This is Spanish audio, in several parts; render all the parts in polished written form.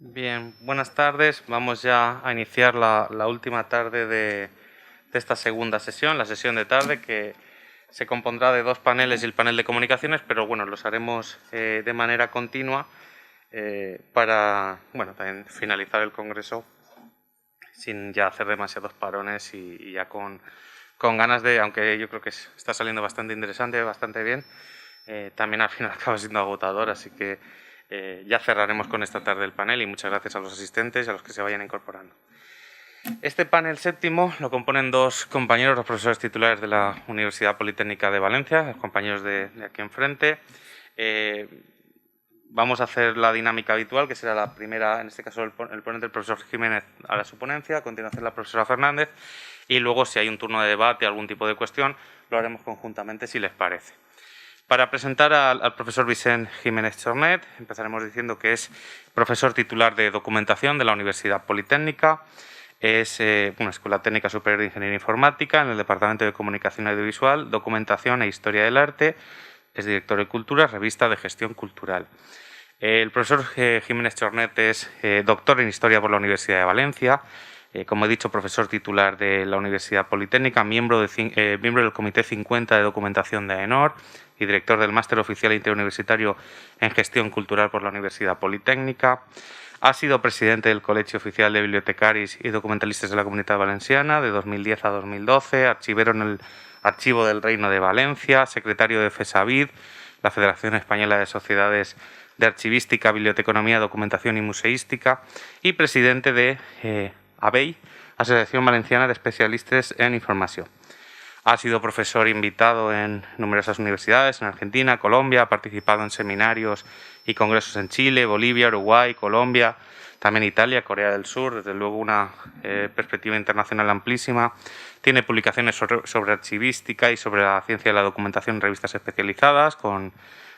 Bien, buenas tardes. Vamos ya a iniciar la última tarde de esta segunda sesión, la sesión de tarde, que se compondrá de dos paneles y el panel de comunicaciones, pero bueno, los haremos de manera continua para también finalizar el congreso sin ya hacer demasiados parones y ya con ganas de, aunque yo creo que está saliendo bastante interesante, bastante bien, también al final acaba siendo agotador, así que ya cerraremos con esta tarde el panel y muchas gracias a los asistentes y a los que se vayan incorporando. Este panel séptimo lo componen dos compañeros, los profesores titulares de la Universidad Politécnica de Valencia, los compañeros de aquí enfrente. Vamos a hacer la dinámica habitual, que será la primera, en este caso el ponente, el profesor Jiménez, hará su ponencia, a continuación la profesora Fernández, y luego, si hay un turno de debate, algún tipo de cuestión, lo haremos conjuntamente, si les parece. Para presentar al profesor Vicent Jiménez Chornet, empezaremos diciendo que es profesor titular de documentación de la Universidad Politécnica, es una Escuela Técnica Superior de Ingeniería Informática en el Departamento de Comunicación Audiovisual, Documentación e Historia del Arte, es director de Cultura, revista de Gestión Cultural. El profesor Jiménez Chornet es doctor en Historia por la Universidad de Valencia, como he dicho, profesor titular de la Universidad Politécnica, miembro del Comité 50 de Documentación de AENOR y director del Máster Oficial Interuniversitario en Gestión Cultural por la Universidad Politécnica. Ha sido presidente del Colegio Oficial de Bibliotecaris y Documentalistas de la Comunitat Valenciana de 2010 a 2012, archivero en el Archivo del Reino de Valencia, secretario de FESAVID, la Federación Española de Sociedades de Archivística, Biblioteconomía, Documentación y Museística, y presidente de ABEI, Asociación Valenciana de Especialistas en Información. Ha sido profesor invitado en numerosas universidades en Argentina, Colombia, ha participado en seminarios y congresos en Chile, Bolivia, Uruguay, Colombia, también Italia, Corea del Sur, desde luego una perspectiva internacional amplísima. Tiene publicaciones sobre archivística y sobre la ciencia de la documentación en revistas especializadas, con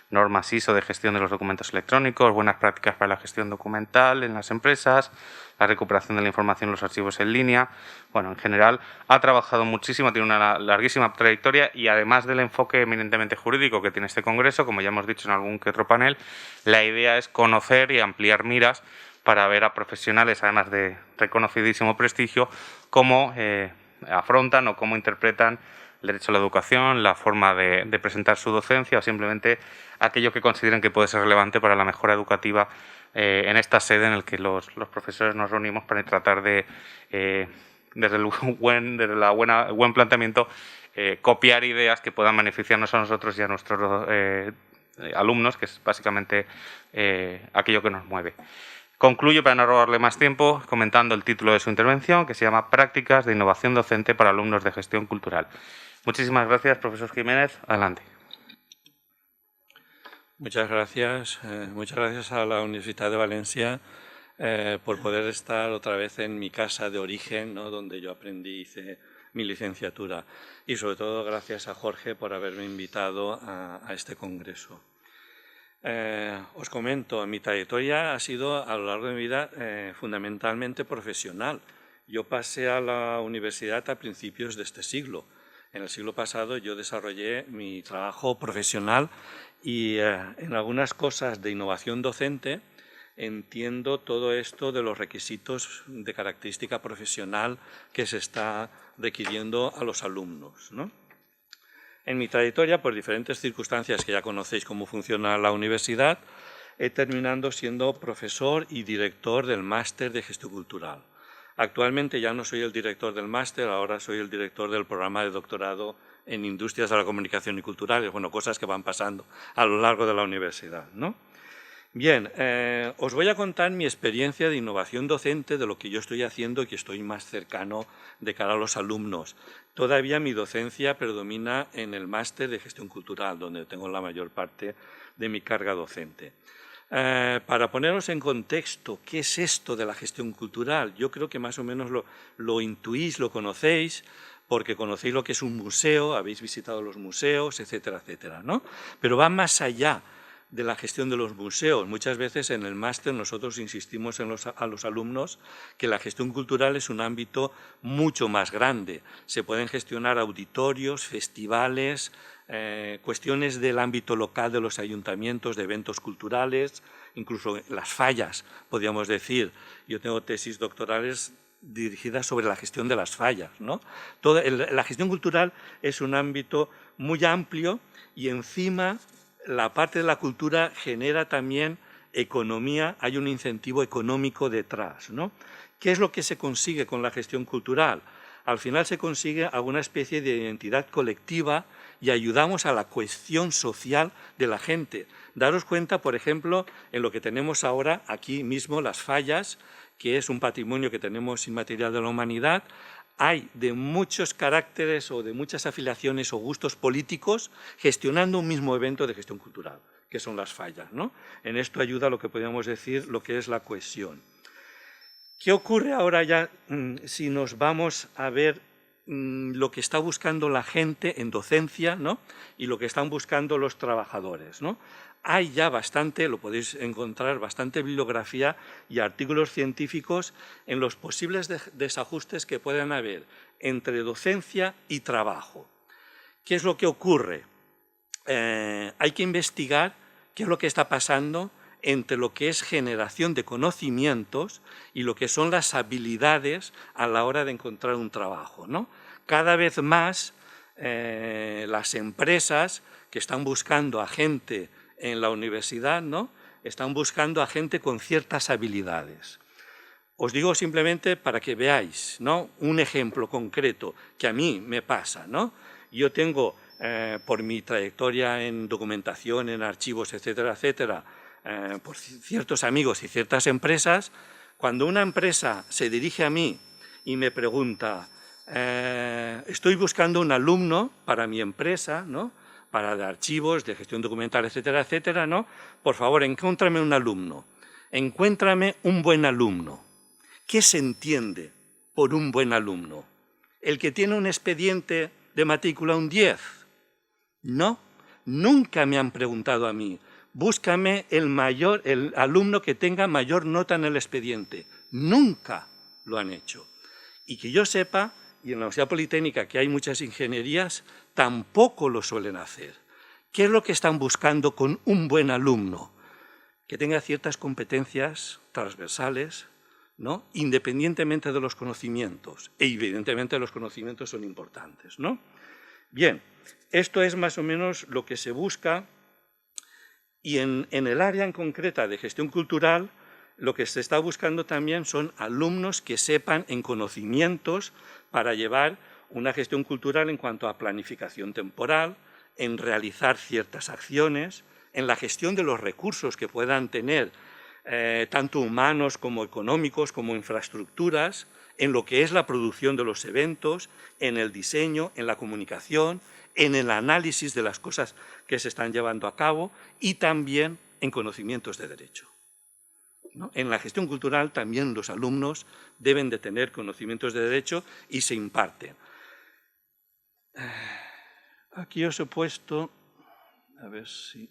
normas ISO de gestión de los documentos electrónicos, buenas prácticas para la gestión documental en las empresas, la recuperación de la información en los archivos en línea. Bueno, en general ha trabajado muchísimo, tiene una larguísima trayectoria y además del enfoque eminentemente jurídico que tiene este congreso, como ya hemos dicho en algún que otro panel, la idea es conocer y ampliar miras para ver a profesionales, además de reconocidísimo prestigio, cómo afrontan o cómo interpretan el derecho a la educación, la forma de presentar su docencia o simplemente aquello que consideren que puede ser relevante para la mejora educativa en esta sede en la que los profesores nos reunimos para tratar de, desde el buen planteamiento, copiar ideas que puedan beneficiarnos a nosotros y a nuestros alumnos, que es básicamente aquello que nos mueve. Concluyo, para no robarle más tiempo, comentando el título de su intervención, que se llama Prácticas de innovación docente para alumnos de gestión cultural. Muchísimas gracias, profesor Jiménez. Adelante. Muchas gracias a la Universidad de Valencia por poder estar otra vez en mi casa de origen, ¿no?, donde yo aprendí, hice mi licenciatura. Y sobre todo gracias a Jorge por haberme invitado a este congreso. Os comento, mi trayectoria ha sido a lo largo de mi vida fundamentalmente profesional. Yo pasé a la universidad a principios de este siglo. En el siglo pasado yo desarrollé mi trabajo profesional y en algunas cosas de innovación docente entiendo todo esto de los requisitos de característica profesional que se está requiriendo a los alumnos, ¿no? En mi trayectoria, por diferentes circunstancias que ya conocéis cómo funciona la universidad, he terminado siendo profesor y director del máster de gestión cultural. Actualmente ya no soy el director del máster, ahora soy el director del programa de doctorado en Industrias de la Comunicación y Culturales, bueno, cosas que van pasando a lo largo de la universidad, ¿no? Bien, os voy a contar mi experiencia de innovación docente, de lo que yo estoy haciendo y que estoy más cercano de cara a los alumnos. Todavía mi docencia predomina en el máster de gestión cultural, donde tengo la mayor parte de mi carga docente. Para poneros en contexto, ¿qué es esto de la gestión cultural? Yo creo que más o menos lo intuís, lo conocéis, porque conocéis lo que es un museo, habéis visitado los museos, etcétera, etcétera, ¿no? Pero va más allá de la gestión de los museos. Muchas veces en el máster nosotros insistimos a los alumnos que la gestión cultural es un ámbito mucho más grande. Se pueden gestionar auditorios, festivales, cuestiones del ámbito local de los ayuntamientos, de eventos culturales, incluso las fallas, podríamos decir. Yo tengo tesis doctorales dirigidas sobre la gestión de las fallas, ¿no? La gestión cultural es un ámbito muy amplio y encima la parte de la cultura genera también economía, hay un incentivo económico detrás, ¿no? ¿Qué es lo que se consigue con la gestión cultural? Al final se consigue alguna especie de identidad colectiva y ayudamos a la cohesión social de la gente. Daros cuenta, por ejemplo, en lo que tenemos ahora aquí mismo, las fallas, que es un patrimonio que tenemos inmaterial de la humanidad. Hay de muchos caracteres o de muchas afiliaciones o gustos políticos gestionando un mismo evento de gestión cultural, que son las fallas, ¿no? En esto ayuda lo que podríamos decir lo que es la cohesión. ¿Qué ocurre ahora ya si nos vamos a ver lo que está buscando la gente en docencia, ¿no? Y lo que están buscando los trabajadores, ¿no? Hay ya bastante, lo podéis encontrar, bastante bibliografía y artículos científicos en los posibles desajustes que puedan haber entre docencia y trabajo. ¿Qué es lo que ocurre? Hay que investigar qué es lo que está pasando entre lo que es generación de conocimientos y lo que son las habilidades a la hora de encontrar un trabajo, ¿no? Cada vez más las empresas que están buscando a gente en la universidad, ¿no? Están buscando a gente con ciertas habilidades. Os digo simplemente para que veáis, ¿no? Un ejemplo concreto que a mí me pasa, ¿no? Yo tengo, por mi trayectoria en documentación, en archivos, etcétera, etcétera, por ciertos amigos y ciertas empresas, cuando una empresa se dirige a mí y me pregunta, estoy buscando un alumno para mi empresa, ¿no? Para de archivos, de gestión documental, etcétera, etcétera, ¿no? Por favor, encuéntrame un alumno, encuéntrame un buen alumno. ¿Qué se entiende por un buen alumno? ¿El que tiene un expediente de matrícula un 10? No, nunca me han preguntado a mí. Búscame el alumno que tenga mayor nota en el expediente. Nunca lo han hecho. Y que yo sepa, y en la Universidad Politécnica, que hay muchas ingenierías, tampoco lo suelen hacer. ¿Qué es lo que están buscando con un buen alumno? Que tenga ciertas competencias transversales, ¿no? Independientemente de los conocimientos. E evidentemente los conocimientos son importantes, ¿no? Bien, esto es más o menos lo que se busca. Y en el área en concreta de gestión cultural, lo que se está buscando también son alumnos que sepan en conocimientos para llevar una gestión cultural en cuanto a planificación temporal, en realizar ciertas acciones, en la gestión de los recursos que puedan tener, tanto humanos como económicos, como infraestructuras, en lo que es la producción de los eventos, en el diseño, en la comunicación, en el análisis de las cosas que se están llevando a cabo y también en conocimientos de derecho, ¿no? En la gestión cultural también los alumnos deben de tener conocimientos de derecho y se imparten. Aquí os he puesto, a ver si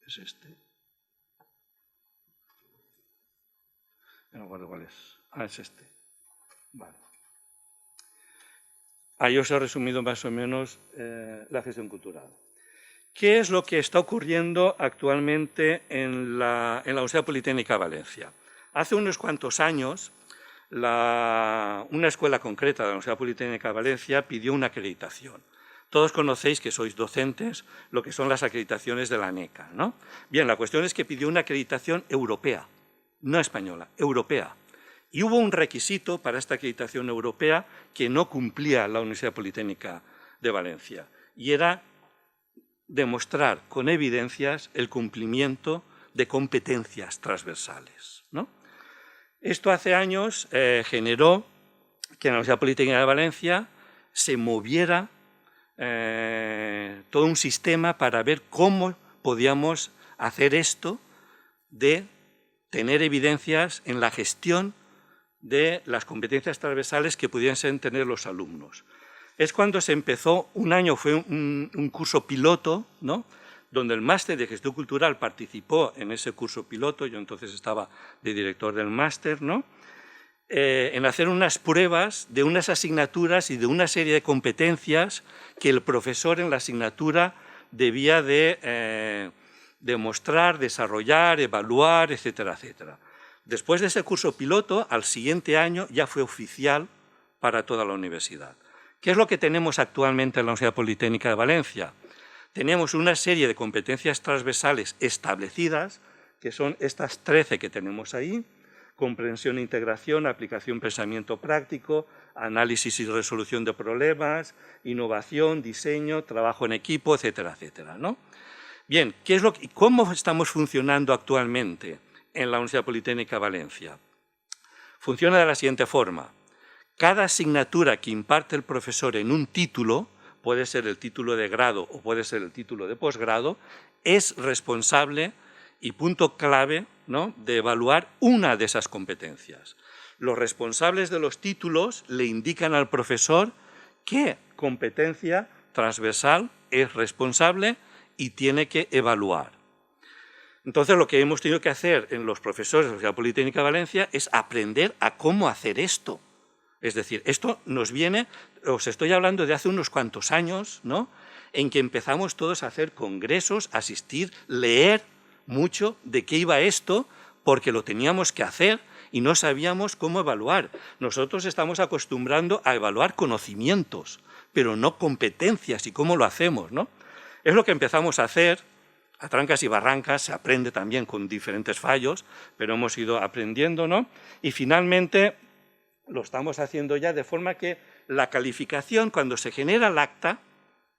es este. No recuerdo cuál es. Ah, es este. Vale. Ahí os he resumido más o menos la gestión cultural. ¿Qué es lo que está ocurriendo actualmente en la Universidad Politécnica de Valencia? Hace unos cuantos años, una escuela concreta de la Universidad Politécnica de Valencia pidió una acreditación. Todos conocéis, que sois docentes, lo que son las acreditaciones de la ANECA, ¿no? Bien, la cuestión es que pidió una acreditación europea, no española, europea. Y hubo un requisito para esta acreditación europea que no cumplía la Universidad Politécnica de Valencia, y era demostrar con evidencias el cumplimiento de competencias transversales, ¿no? Esto hace años generó que en la Universidad Politécnica de Valencia se moviera todo un sistema para ver cómo podíamos hacer esto de tener evidencias en la gestión de las competencias transversales que pudiesen tener los alumnos. Es cuando se empezó, un año fue un curso piloto, ¿no? donde el máster de gestión cultural participó en ese curso piloto, yo entonces estaba de director del máster, ¿no? En hacer unas pruebas de unas asignaturas y de una serie de competencias que el profesor en la asignatura debía de demostrar, desarrollar, evaluar, etcétera, etcétera. Después de ese curso piloto, al siguiente año ya fue oficial para toda la universidad. ¿Qué es lo que tenemos actualmente en la Universidad Politécnica de Valencia? Tenemos una serie de competencias transversales establecidas, que son estas 13 que tenemos ahí: comprensión e integración, aplicación, pensamiento práctico, análisis y resolución de problemas, innovación, diseño, trabajo en equipo, etcétera, etcétera, ¿no? Bien, ¿cómo estamos funcionando actualmente en la Universidad Politécnica de Valencia? Funciona de la siguiente forma. Cada asignatura que imparte el profesor en un título, puede ser el título de grado o puede ser el título de posgrado, es responsable y punto clave, ¿no?, de evaluar una de esas competencias. Los responsables de los títulos le indican al profesor qué competencia transversal es responsable y tiene que evaluar. Entonces, lo que hemos tenido que hacer en los profesores de la Universidad Politécnica de Valencia es aprender a cómo hacer esto. Es decir, esto nos viene, os estoy hablando de hace unos cuantos años, ¿no?, en que empezamos todos a hacer congresos, asistir, leer mucho de qué iba esto, porque lo teníamos que hacer y no sabíamos cómo evaluar. Nosotros estamos acostumbrando a evaluar conocimientos, pero no competencias y cómo lo hacemos, ¿no? Es lo que empezamos a hacer, a trancas y barrancas, se aprende también con diferentes fallos, pero hemos ido aprendiendo, ¿no? Y finalmente lo estamos haciendo ya de forma que la calificación, cuando se genera el acta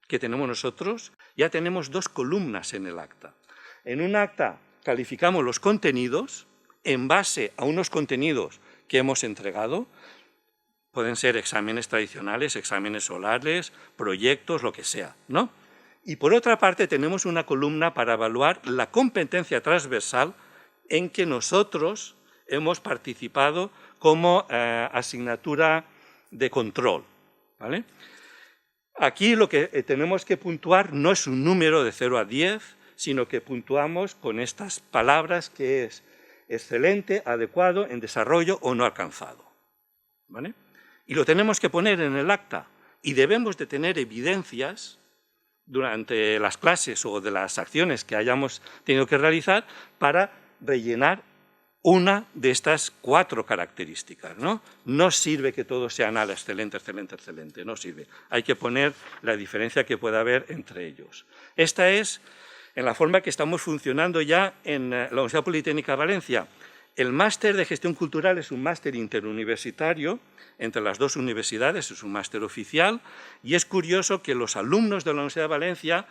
que tenemos nosotros, ya tenemos 2 columnas en el acta. En un acta calificamos los contenidos en base a unos contenidos que hemos entregado. Pueden ser exámenes tradicionales, exámenes orales, proyectos, lo que sea, ¿no? Y por otra parte tenemos una columna para evaluar la competencia transversal en que nosotros hemos participado como asignatura de control, ¿vale? Aquí lo que tenemos que puntuar no es un número de 0 a 10, sino que puntuamos con estas palabras que es excelente, adecuado, en desarrollo o no alcanzado, ¿vale? Y lo tenemos que poner en el acta y debemos de tener evidencias durante las clases o de las acciones que hayamos tenido que realizar para rellenar una de estas 4 características, ¿no? No sirve que todo sea nada excelente, excelente, excelente, no sirve. Hay que poner la diferencia que pueda haber entre ellos. Esta es en la forma que estamos funcionando ya en la Universidad Politécnica de Valencia. El máster de gestión cultural es un máster interuniversitario entre las 2 universidades, es un máster oficial, y es curioso que los alumnos de la Universidad de Valencia,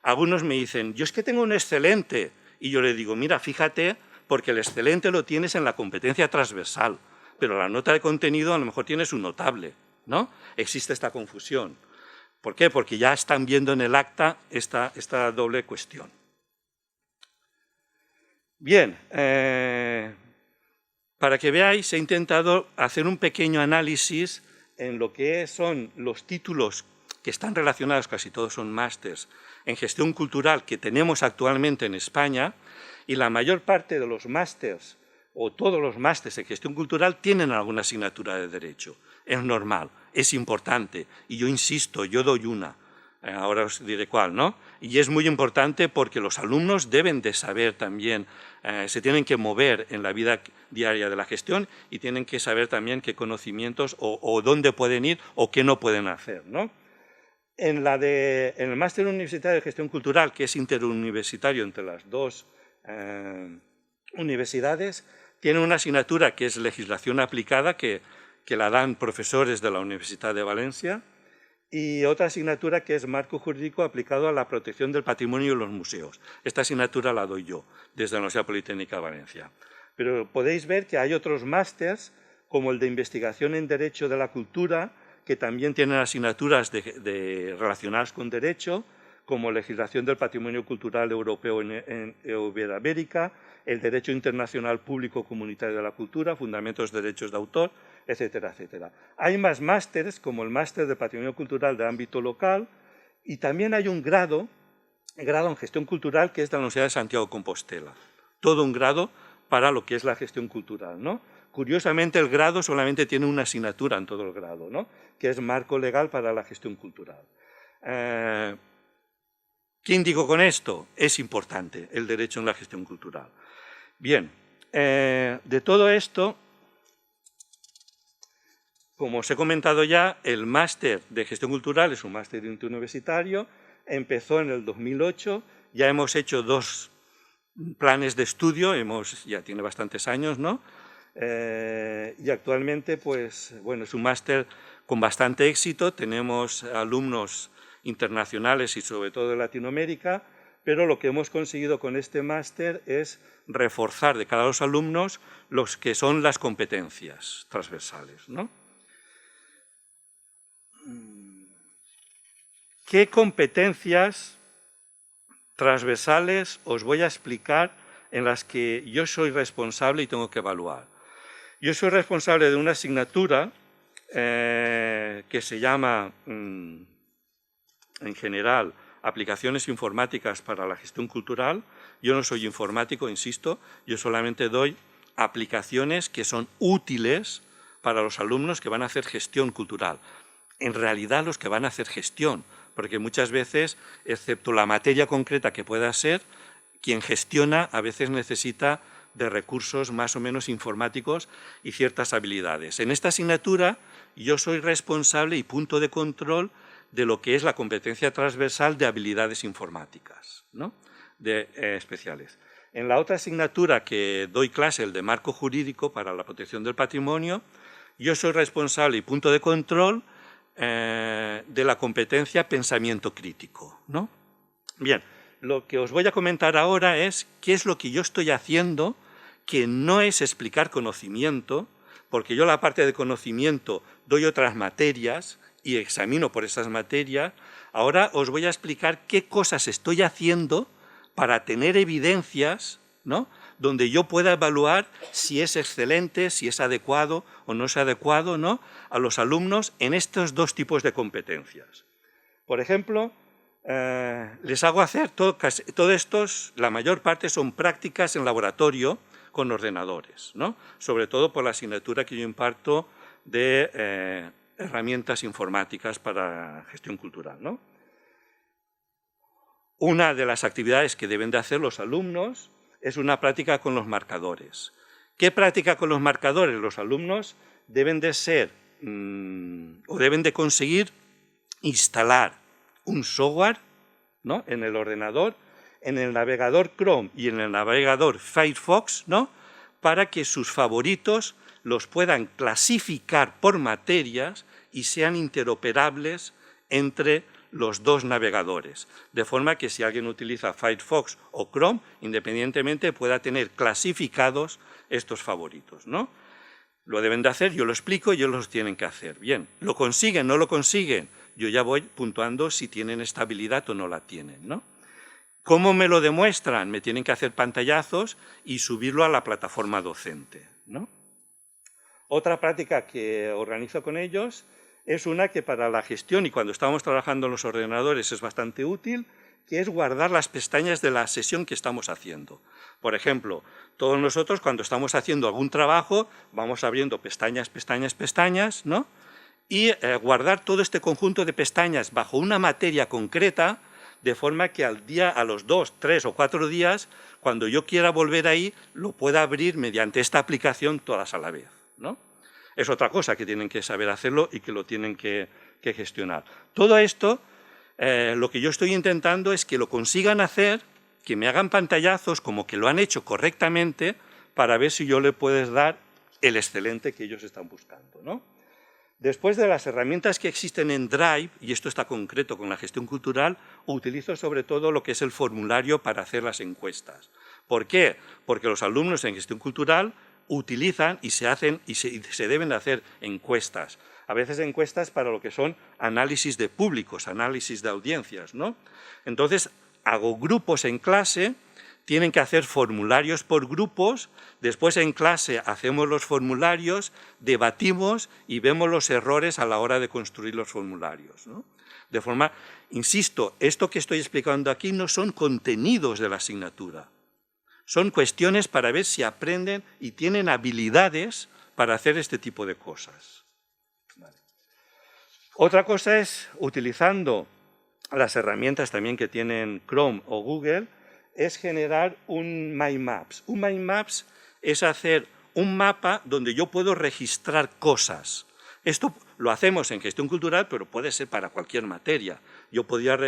algunos me dicen, yo es que tengo un excelente, y yo le digo, mira, fíjate, porque el excelente lo tienes en la competencia transversal, pero la nota de contenido a lo mejor tienes un notable, ¿no? Existe esta confusión. ¿Por qué? Porque ya están viendo en el acta esta doble cuestión. Bien, para que veáis, he intentado hacer un pequeño análisis en lo que son los títulos que están relacionados, casi todos son másters, en gestión cultural que tenemos actualmente en España, y la mayor parte de los másters, o todos los másters en gestión cultural, tienen alguna asignatura de derecho. Es normal, es importante, y yo insisto, yo doy una, ahora os diré cuál, ¿no? Y es muy importante porque los alumnos deben de saber también, se tienen que mover en la vida diaria de la gestión y tienen que saber también qué conocimientos o dónde pueden ir o qué no pueden hacer, ¿no? En el máster universitario de gestión cultural, que es interuniversitario entre las 2 universidades, tiene una asignatura que es legislación aplicada, que la dan profesores de la Universidad de Valencia, y otra asignatura que es marco jurídico aplicado a la protección del patrimonio y los museos. Esta asignatura la doy yo, desde la Universidad Politécnica de Valencia. Pero podéis ver que hay otros másters, como el de investigación en Derecho de la Cultura, que también tienen asignaturas relacionadas con derecho, como legislación del patrimonio cultural europeo en Iberoamérica, el derecho internacional público comunitario de la cultura, fundamentos de derechos de autor, etcétera, etcétera. Hay más másteres, como el máster de patrimonio cultural de ámbito local, y también hay un grado grado en gestión cultural que es de la Universidad de Santiago de Compostela. Todo un grado para lo que es la gestión cultural, ¿no? Curiosamente, el grado solamente tiene una asignatura en todo el grado, ¿no? Que es marco legal para la gestión cultural. ¿Qué indico con esto? Es importante el derecho en la gestión cultural. Bien, de todo esto, como os he comentado ya, el máster de gestión cultural es un máster interuniversitario, empezó en el 2008, ya hemos hecho 2 planes de estudio, ya tiene bastantes años, ¿no? Y actualmente, pues, bueno, es un máster con bastante éxito, tenemos alumnos internacionales y sobre todo de Latinoamérica, pero lo que hemos conseguido con este máster es reforzar de cada 2 alumnos los que son las competencias transversales, ¿no? ¿Qué competencias transversales os voy a explicar en las que yo soy responsable y tengo que evaluar? Yo soy responsable de una asignatura que se llama, en general, aplicaciones informáticas para la gestión cultural. Yo no soy informático, insisto, yo solamente doy aplicaciones que son útiles para los alumnos que van a hacer gestión cultural. En realidad, los que van a hacer gestión, porque muchas veces, excepto la materia concreta que pueda ser, quien gestiona a veces necesita de recursos más o menos informáticos y ciertas habilidades. En esta asignatura yo soy responsable y punto de control de lo que es la competencia transversal de habilidades informáticas, ¿no? Especiales. En la otra asignatura que doy clase, el de marco jurídico para la protección del patrimonio, yo soy responsable y punto de control de la competencia pensamiento crítico, ¿no? Bien, lo que os voy a comentar ahora es qué es lo que yo estoy haciendo, que no es explicar conocimiento, porque yo la parte de conocimiento doy otras materias y examino por esas materias. Ahora os voy a explicar qué cosas estoy haciendo para tener evidencias, ¿no?, donde yo pueda evaluar si es excelente, si es adecuado o no es adecuado, ¿no?, a los alumnos en estos 2 tipos de competencias. Por ejemplo, les hago hacer todo estos, la mayor parte son prácticas en laboratorio con ordenadores, ¿no?, sobre todo por la asignatura que yo imparto de herramientas informáticas para gestión cultural, ¿no? Una de las actividades que deben de hacer los alumnos es una práctica con los marcadores. ¿Qué práctica con los marcadores? Los alumnos deben de ser o deben de conseguir instalar un software, ¿no?, en el ordenador, en el navegador Chrome y en el navegador Firefox, ¿no?, para que sus favoritos los puedan clasificar por materias y sean interoperables entre los 2 navegadores, de forma que si alguien utiliza Firefox o Chrome, independientemente pueda tener clasificados estos favoritos, ¿no? Lo deben de hacer, yo lo explico y ellos los tienen que hacer. Bien, ¿lo consiguen, no lo consiguen? Yo ya voy puntuando si tienen estabilidad o no la tienen, ¿no? ¿Cómo me lo demuestran? Me tienen que hacer pantallazos y subirlo a la plataforma docente, ¿no? Otra práctica que organizo con ellos es una que para la gestión y cuando estamos trabajando en los ordenadores es bastante útil, que es guardar las pestañas de la sesión que estamos haciendo. Por ejemplo, todos nosotros cuando estamos haciendo algún trabajo vamos abriendo pestañas, pestañas, pestañas, ¿no?, y guardar todo este conjunto de pestañas bajo una materia concreta, de forma que al día, a los 2, 3 o 4 días, cuando yo quiera volver ahí, lo pueda abrir mediante esta aplicación todas a la vez, ¿no? Es otra cosa que tienen que saber hacerlo y que lo tienen que gestionar. Todo esto, lo que yo estoy intentando es que lo consigan hacer, que me hagan pantallazos como que lo han hecho correctamente, para ver si yo le puedo dar el excelente que ellos están buscando, ¿no? Después de las herramientas que existen en Drive, y esto está concreto con la gestión cultural, utilizo sobre todo lo que es el formulario para hacer las encuestas. ¿Por qué? Porque los alumnos en gestión cultural utilizan y se deben de hacer encuestas. A veces encuestas para lo que son análisis de públicos, análisis de audiencias, ¿no? Entonces, hago grupos en clase, tienen que hacer formularios por grupos, después en clase hacemos los formularios, debatimos y vemos los errores a la hora de construir los formularios, ¿no? De forma, insisto, esto que estoy explicando aquí no son contenidos de la asignatura, son cuestiones para ver si aprenden y tienen habilidades para hacer este tipo de cosas. Vale. Otra cosa es, utilizando las herramientas también que tienen Chrome o Google, es generar un Mind Maps. Un Mind Maps es hacer un mapa donde yo puedo registrar cosas. Esto lo hacemos en gestión cultural, pero puede ser para cualquier materia. Yo podía,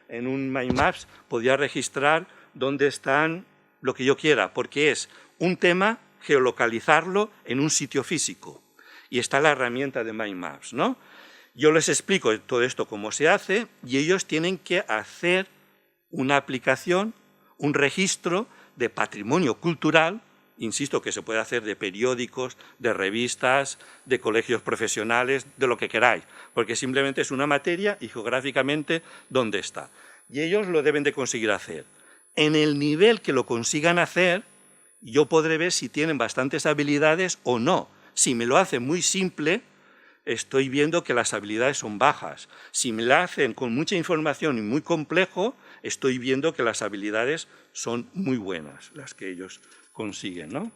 en un Mind Maps, podía registrar dónde están lo que yo quiera, porque es un tema, geolocalizarlo en un sitio físico. Y está la herramienta de Mind Maps, ¿no? Yo les explico todo esto cómo se hace y ellos tienen que hacer una aplicación, un registro de patrimonio cultural, insisto que se puede hacer de periódicos, de revistas, de colegios profesionales, de lo que queráis, porque simplemente es una materia y geográficamente dónde está. Y ellos lo deben de conseguir hacer. En el nivel que lo consigan hacer, yo podré ver si tienen bastantes habilidades o no. Si me lo hacen muy simple, estoy viendo que las habilidades son bajas. Si me la hacen con mucha información y muy complejo, estoy viendo que las habilidades son muy buenas, las que ellos consiguen, ¿no?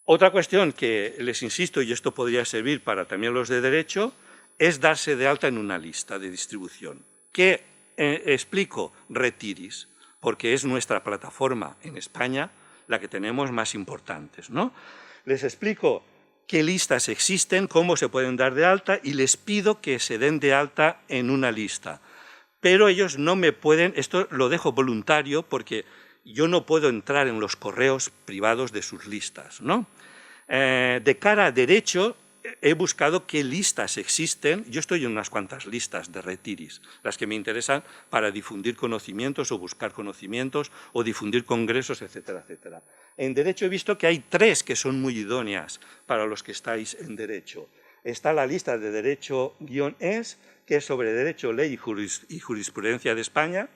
Otra cuestión que les insisto, y esto podría servir para también los de Derecho, es darse de alta en una lista de distribución. ¿Qué explico? Retiris, porque es nuestra plataforma en España la que tenemos más importantes, ¿no? Les explico qué listas existen, cómo se pueden dar de alta y les pido que se den de alta en una lista. Pero ellos no me pueden, esto lo dejo voluntario porque yo no puedo entrar en los correos privados de sus listas, ¿no? De cara a Derecho, he buscado qué listas existen. Yo estoy en unas cuantas listas de Retiris, las que me interesan para difundir conocimientos o buscar conocimientos o difundir congresos, etcétera, etcétera. En Derecho he visto que hay 3 que son muy idóneas para los que estáis en Derecho. Está la lista de Derecho-es, que es sobre Derecho, Ley y Jurisprudencia de España.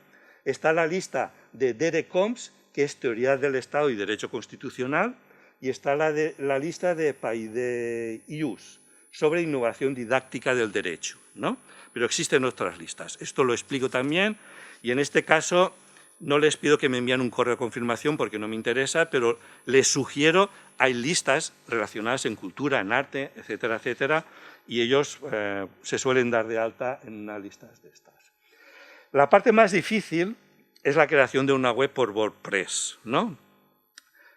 Está la lista de DERECOMS, que es Teoría del Estado y Derecho Constitucional. Y está la lista de PAIDE-IUS, sobre innovación didáctica del derecho, ¿no? Pero existen otras listas. Esto lo explico también y en este caso no les pido que me envíen un correo de confirmación porque no me interesa, pero les sugiero, hay listas relacionadas en cultura, en arte, etcétera, etcétera, y ellos se suelen dar de alta en una lista de estas. La parte más difícil es la creación de una web por WordPress, ¿no?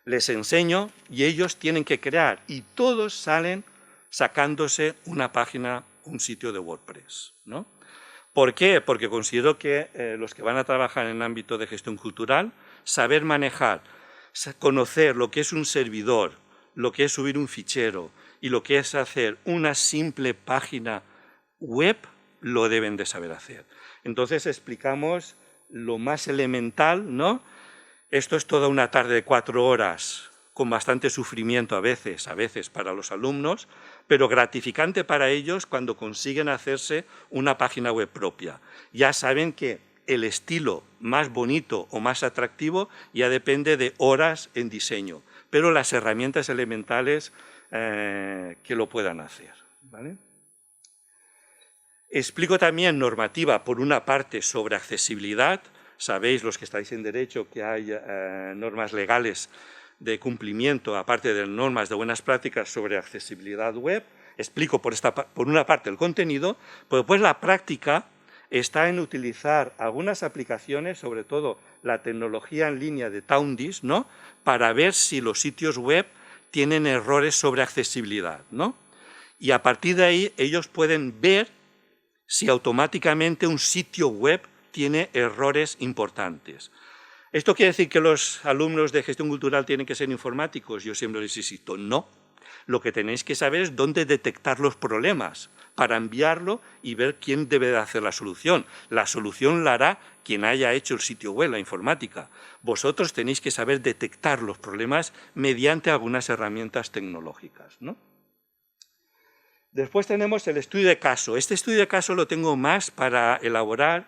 Les enseño y ellos tienen que crear y todos salen sacándose una página, un sitio de WordPress, ¿no? ¿Por qué? Porque considero que los que van a trabajar en el ámbito de gestión cultural, saber manejar, conocer lo que es un servidor, lo que es subir un fichero y lo que es hacer una simple página web, lo deben de saber hacer. Entonces explicamos lo más elemental, ¿no? Esto es toda una tarde de 4 horas, con bastante sufrimiento a veces para los alumnos, pero gratificante para ellos cuando consiguen hacerse una página web propia. Ya saben que el estilo más bonito o más atractivo ya depende de horas en diseño, pero las herramientas elementales que lo puedan hacer, ¿vale? Explico también normativa, por una parte, sobre accesibilidad. Sabéis, los que estáis en Derecho, que hay normas legales de cumplimiento, aparte de normas de buenas prácticas sobre accesibilidad web. Explico por una parte el contenido, pero después la práctica está en utilizar algunas aplicaciones, sobre todo la tecnología en línea de Towndisk, ¿no? Para ver si los sitios web tienen errores sobre accesibilidad, ¿no? Y a partir de ahí ellos pueden ver si automáticamente un sitio web tiene errores importantes. ¿Esto quiere decir que los alumnos de gestión cultural tienen que ser informáticos? Yo siempre les insisto, no. Lo que tenéis que saber es dónde detectar los problemas para enviarlo y ver quién debe de hacer la solución. La solución la hará quien haya hecho el sitio web, la informática. Vosotros tenéis que saber detectar los problemas mediante algunas herramientas tecnológicas, ¿no? Después tenemos el estudio de caso. Este estudio de caso lo tengo más para elaborar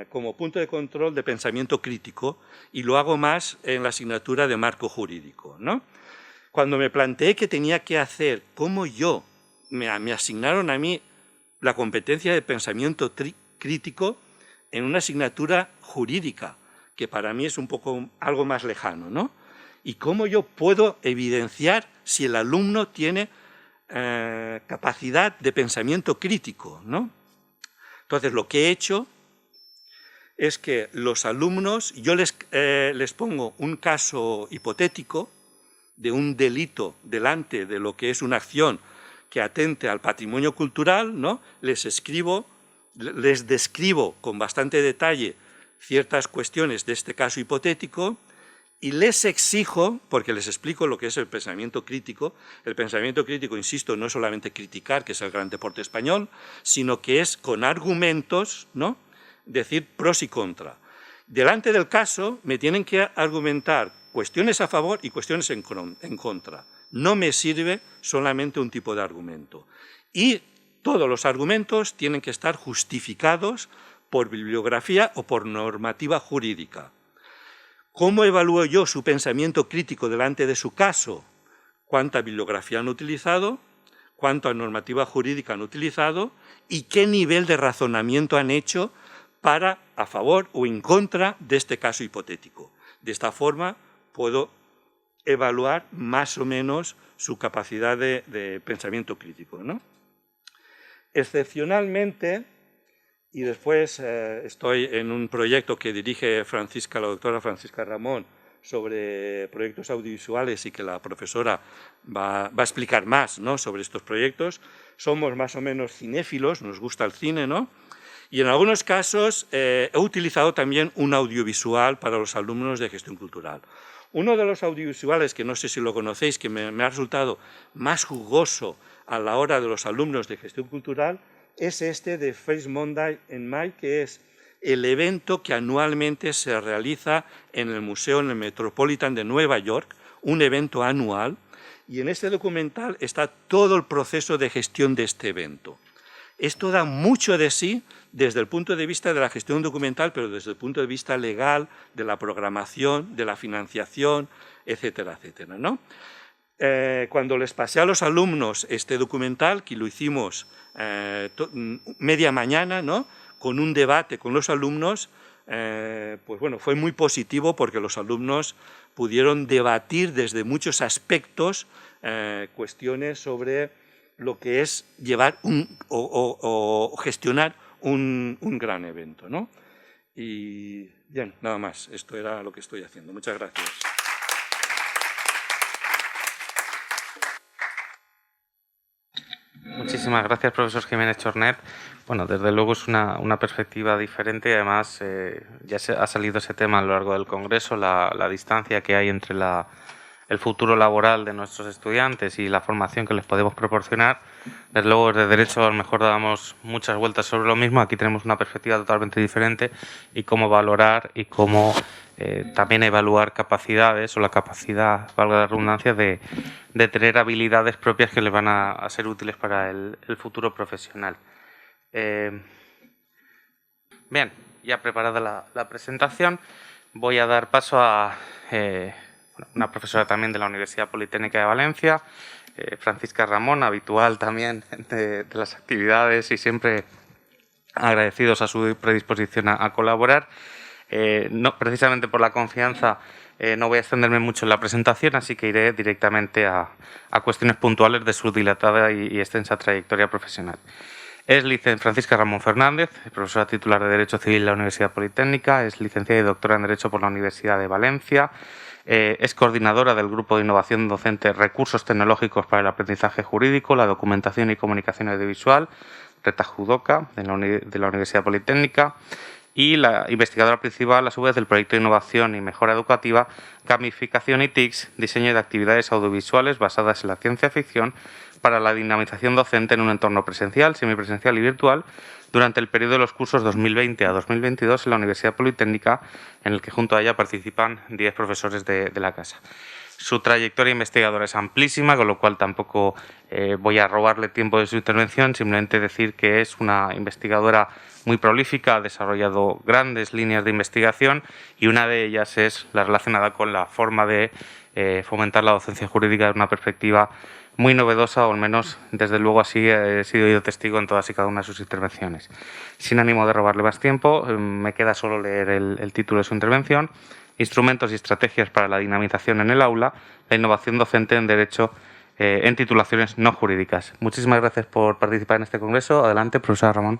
como punto de control de pensamiento crítico y lo hago más en la asignatura de marco jurídico, ¿no? Cuando me planteé que tenía que hacer, cómo me asignaron a mí la competencia de pensamiento crítico en una asignatura jurídica, que para mí es un poco algo más lejano, ¿no? Y cómo yo puedo evidenciar si el alumno tiene capacidad de pensamiento crítico, ¿no? Entonces, lo que he hecho es que los alumnos, yo les pongo un caso hipotético de un delito delante de lo que es una acción que atente al patrimonio cultural, ¿no? Les describo con bastante detalle ciertas cuestiones de este caso hipotético y les exijo, porque les explico lo que es el pensamiento crítico. El pensamiento crítico, insisto, no es solamente criticar, que es el gran deporte español, sino que es con argumentos, ¿no?, decir pros y contra. Delante del caso me tienen que argumentar cuestiones a favor y cuestiones en contra. No me sirve solamente un tipo de argumento. Y todos los argumentos tienen que estar justificados por bibliografía o por normativa jurídica. ¿Cómo evalúo yo su pensamiento crítico delante de su caso? ¿Cuánta bibliografía han utilizado? ¿Cuánta normativa jurídica han utilizado? ¿Y qué nivel de razonamiento han hecho para a favor o en contra de este caso hipotético? De esta forma puedo evaluar más o menos su capacidad de pensamiento crítico, ¿no? Excepcionalmente, y después estoy en un proyecto que dirige la doctora Francisca Ramón sobre proyectos audiovisuales y que la profesora va a explicar más, ¿no?, sobre estos proyectos. Somos más o menos cinéfilos, nos gusta el cine, ¿no? Y en algunos casos he utilizado también un audiovisual para los alumnos de gestión cultural. Uno de los audiovisuales, que no sé si lo conocéis, que me ha resultado más jugoso a la hora de los alumnos de gestión cultural, es este de First Monday in May, que es el evento que anualmente se realiza en el museo, en el Metropolitan de Nueva York, un evento anual, y en este documental está todo el proceso de gestión de este evento. Esto da mucho de sí desde el punto de vista de la gestión documental, pero desde el punto de vista legal, de la programación, de la financiación, etcétera, etcétera, ¿no? Cuando les pasé a los alumnos este documental, que lo hicimos media mañana, ¿no?, con un debate con los alumnos, pues bueno, fue muy positivo porque los alumnos pudieron debatir desde muchos aspectos cuestiones sobre lo que es llevar o gestionar un gran evento, ¿no? Y bien, nada más, esto era lo que estoy haciendo. Muchas gracias. Muchísimas gracias, profesor Jiménez Chornet. Bueno, desde luego es una perspectiva diferente y además ya ha salido ese tema a lo largo del Congreso, la distancia que hay entre el futuro laboral de nuestros estudiantes y la formación que les podemos proporcionar. Desde luego, desde Derecho a lo mejor damos muchas vueltas sobre lo mismo. Aquí tenemos una perspectiva totalmente diferente y cómo valorar y cómo también evaluar capacidades o la capacidad, valga la redundancia, de tener habilidades propias que les van a ser útiles para el futuro profesional. Bien, ya preparada la presentación, voy a dar paso a una profesora también de la Universidad Politécnica de Valencia, Francisca Ramón, habitual también de las actividades y siempre agradecidos a su predisposición a colaborar. No, precisamente por la confianza no voy a extenderme mucho en la presentación, así que iré directamente a cuestiones puntuales de su dilatada y extensa trayectoria profesional. Es Francisca Ramón Fernández, profesora titular de Derecho Civil de la Universidad Politécnica, es licenciada y doctora en Derecho por la Universidad de Valencia, es coordinadora del Grupo de Innovación Docente Recursos Tecnológicos para el Aprendizaje Jurídico, la Documentación y Comunicación Audiovisual, RETA-JUDOCA, de la Universidad Politécnica, y la investigadora principal, a su vez, del proyecto de innovación y mejora educativa, gamificación y TICs, diseño de actividades audiovisuales basadas en la ciencia ficción para la dinamización docente en un entorno presencial, semipresencial y virtual durante el periodo de los cursos 2020 a 2022 en la Universidad Politécnica, en el que junto a ella participan 10 profesores de la casa. Su trayectoria investigadora es amplísima, con lo cual tampoco voy a robarle tiempo de su intervención, simplemente decir que es una investigadora muy prolífica, ha desarrollado grandes líneas de investigación y una de ellas es la relacionada con la forma de fomentar la docencia jurídica desde una perspectiva muy novedosa, o al menos, desde luego, así he sido yo testigo en todas y cada una de sus intervenciones. Sin ánimo de robarle más tiempo, me queda solo leer el título de su intervención: Instrumentos y estrategias para la dinamización en el aula, la innovación docente en derecho en titulaciones no jurídicas. Muchísimas gracias por participar en este congreso. Adelante, profesora Ramón.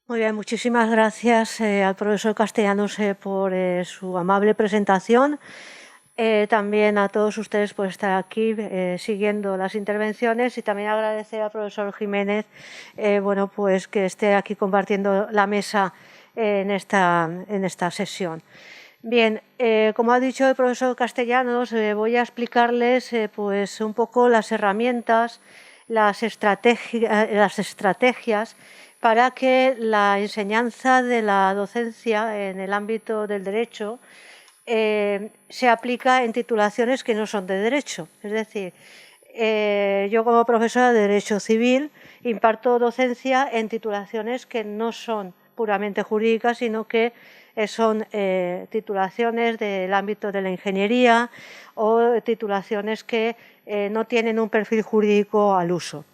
Muy bien, muchísimas gracias al profesor Castellanos por su amable presentación. También a todos ustedes por estar aquí siguiendo las intervenciones, y también agradecer al profesor Jiménez bueno, pues que esté aquí compartiendo la mesa en esta sesión. Bien, como ha dicho el profesor Castellanos, voy a explicarles pues un poco las herramientas, las estrategias para que la enseñanza de la docencia en el ámbito del derecho se aplica en titulaciones que no son de derecho. Es decir, yo como profesora de Derecho Civil imparto docencia en titulaciones que no son puramente jurídicas, sino que son titulaciones del ámbito de la ingeniería o titulaciones que no tienen un perfil jurídico al uso.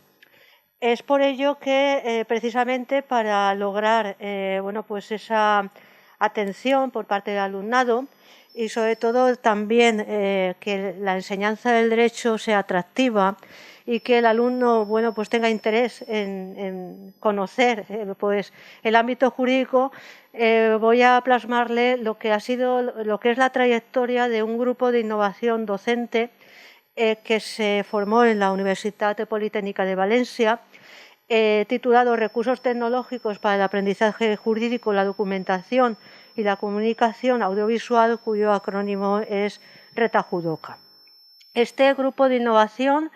Es por ello que precisamente para lograr bueno, pues esa atención por parte del alumnado, y sobre todo también que la enseñanza del derecho sea atractiva y que el alumno bueno, pues tenga interés en conocer pues el ámbito jurídico, voy a plasmarle lo que es la trayectoria de un grupo de innovación docente que se formó en la Universitat Politécnica de Valencia, titulado Recursos tecnológicos para el aprendizaje jurídico, la documentación y la comunicación audiovisual, cuyo acrónimo es RETAJUDOCA. Este grupo de innovación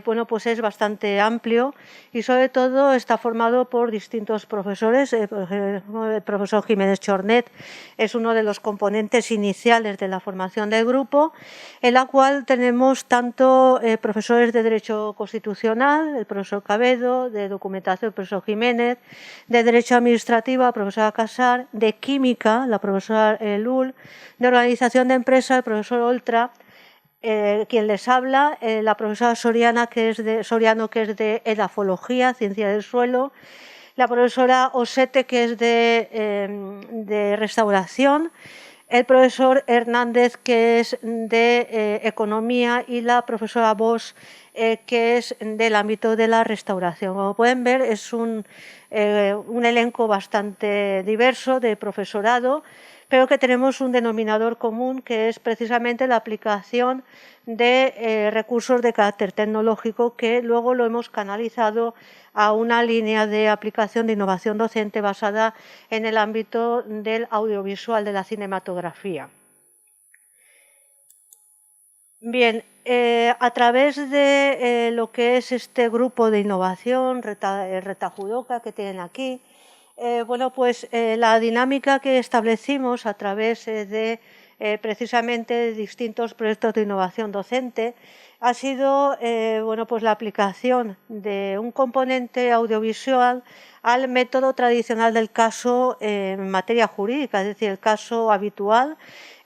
bueno, pues es bastante amplio y sobre todo está formado por distintos profesores. Por ejemplo, el profesor Jiménez Chornet es uno de los componentes iniciales de la formación del grupo, en la cual tenemos tanto profesores de Derecho Constitucional, el profesor Cabedo, de Documentación, el profesor Jiménez, de Derecho Administrativo, la profesora Casar, de Química, la profesora Lul, de Organización de Empresa, el profesor Oltra, quien les habla, la profesora Soriano, que es de Edafología, Ciencia del Suelo, la profesora Osete, que es de Restauración, el profesor Hernández, que es de Economía, y la profesora Bosch, que es del ámbito de la restauración. Como pueden ver, es un elenco bastante diverso de profesorado, pero que tenemos un denominador común, que es precisamente la aplicación de recursos de carácter tecnológico, que luego lo hemos canalizado a una línea de aplicación de innovación docente basada en el ámbito del audiovisual, de la cinematografía. Bien, a través de lo que es este grupo de innovación, RETAJUDOCA, que tienen aquí, bueno, pues la dinámica que establecimos a través de precisamente distintos proyectos de innovación docente ha sido bueno, pues la aplicación de un componente audiovisual al método tradicional del caso en materia jurídica, es decir, el caso habitual.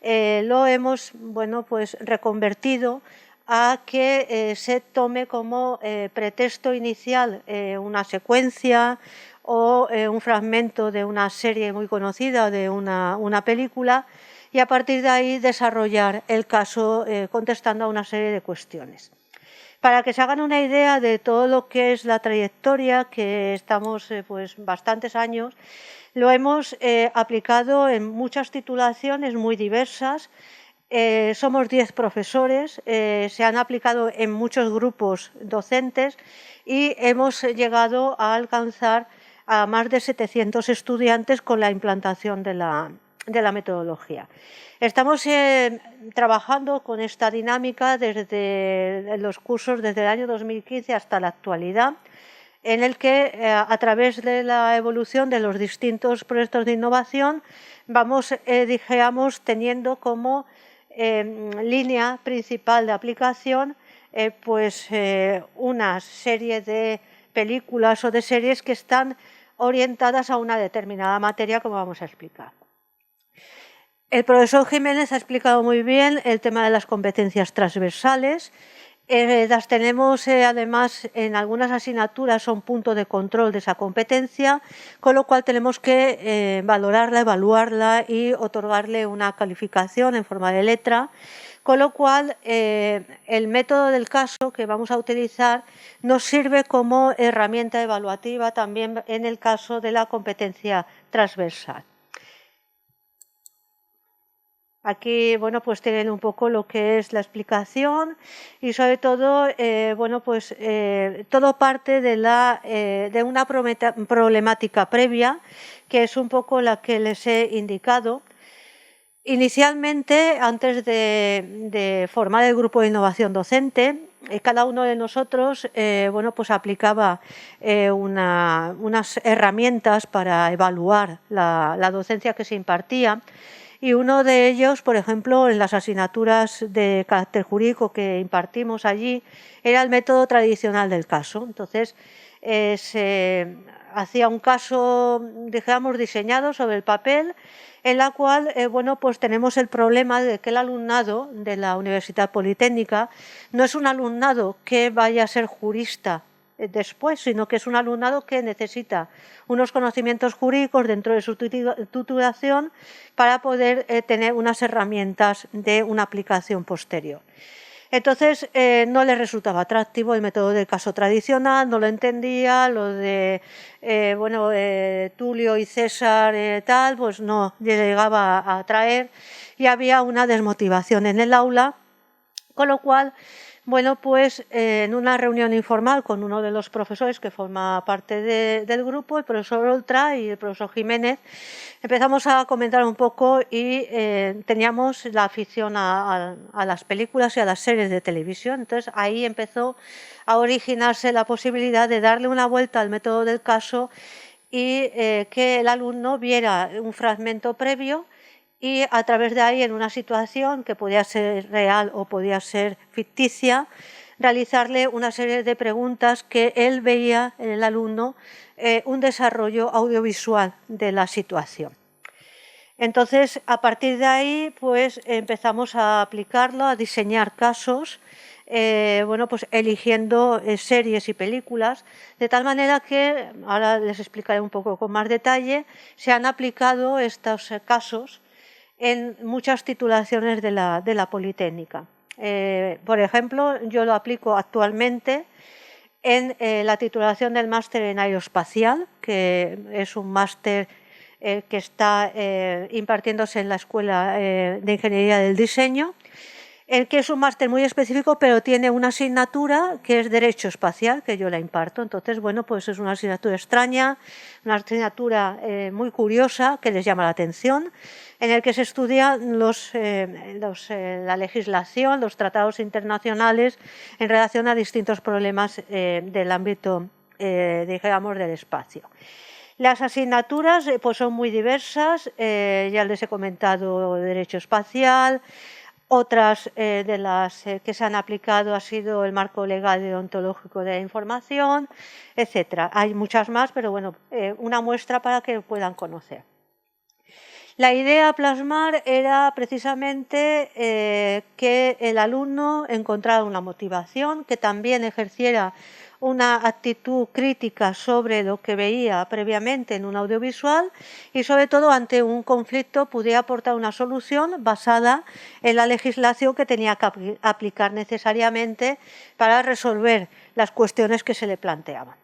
Lo hemos bueno, pues reconvertido a que se tome como pretexto inicial una secuencia o un fragmento de una serie muy conocida o de una película, y a partir de ahí desarrollar el caso contestando a una serie de cuestiones. Para que se hagan una idea de todo lo que es la trayectoria, que estamos pues bastantes años, lo hemos aplicado en muchas titulaciones muy diversas. Somos 10 profesores, se han aplicado en muchos grupos docentes y hemos llegado a alcanzar a más de 700 estudiantes con la implantación de la metodología. Estamos trabajando con esta dinámica desde los cursos desde el año 2015 hasta la actualidad, en el que a través de la evolución de los distintos proyectos de innovación vamos, digamos, teniendo como línea principal de aplicación pues una serie de películas o de series que están orientadas a una determinada materia, como vamos a explicar. El profesor Jiménez ha explicado muy bien el tema de las competencias transversales. Las tenemos además en algunas asignaturas, son punto de control de esa competencia, con lo cual tenemos que valorarla, evaluarla y otorgarle una calificación en forma de letra, con lo cual el método del caso que vamos a utilizar nos sirve como herramienta evaluativa también en el caso de la competencia transversal. Aquí, bueno, pues tienen un poco lo que es la explicación y sobre todo, bueno, pues todo parte de una problemática previa, que es un poco la que les he indicado. Inicialmente, antes de formar el grupo de innovación docente, cada uno de nosotros, bueno, pues aplicaba unas herramientas para evaluar la docencia que se impartía. Y uno de ellos, por ejemplo, en las asignaturas de carácter jurídico que impartimos allí, era el método tradicional del caso. Entonces, se hacía un caso, digamos, diseñado sobre el papel, en la cual, bueno, pues tenemos el problema de que el alumnado de la Universidad Politécnica no es un alumnado que vaya a ser jurista después, sino que es un alumnado que necesita unos conocimientos jurídicos dentro de su titulación para poder tener unas herramientas de una aplicación posterior. Entonces no le resultaba atractivo el método del caso tradicional, no lo entendía, lo de Tulio y César tal, pues no llegaba a atraer y había una desmotivación en el aula, con lo cual, bueno, pues en una reunión informal con uno de los profesores que forma parte del grupo, el profesor Oltra y el profesor Jiménez, empezamos a comentar un poco y teníamos la afición a las películas y a las series de televisión. Entonces ahí empezó a originarse la posibilidad de darle una vuelta al método del caso y que el alumno viera un fragmento previo y a través de ahí, en una situación que podía ser real o podía ser ficticia, realizarle una serie de preguntas que él veía en el alumno un desarrollo audiovisual de la situación. Entonces, a partir de ahí, pues empezamos a aplicarlo, a diseñar casos, bueno, pues eligiendo series y películas, de tal manera que, ahora les explicaré un poco con más detalle, se han aplicado estos casos en muchas titulaciones de la Politécnica. Por ejemplo, yo lo aplico actualmente en la titulación del máster en aeroespacial, que es un máster que está impartiéndose en la Escuela de Ingeniería del Diseño, que es un máster muy específico, pero tiene una asignatura que es Derecho Espacial, que yo la imparto. Entonces, bueno, pues es una asignatura extraña, una asignatura muy curiosa, que les llama la atención, en el que se estudia la legislación, los tratados internacionales en relación a distintos problemas del ámbito, digamos, del espacio. Las asignaturas pues son muy diversas, ya les he comentado Derecho Espacial. Otras de las que se han aplicado ha sido el marco legal y deontológico de la información, etc. Hay muchas más, pero bueno, una muestra para que puedan conocer. La idea a plasmar era precisamente que el alumno encontrara una motivación, que también ejerciera una actitud crítica sobre lo que veía previamente en un audiovisual y, sobre todo, ante un conflicto pudiera aportar una solución basada en la legislación que tenía que aplicar necesariamente para resolver las cuestiones que se le planteaban.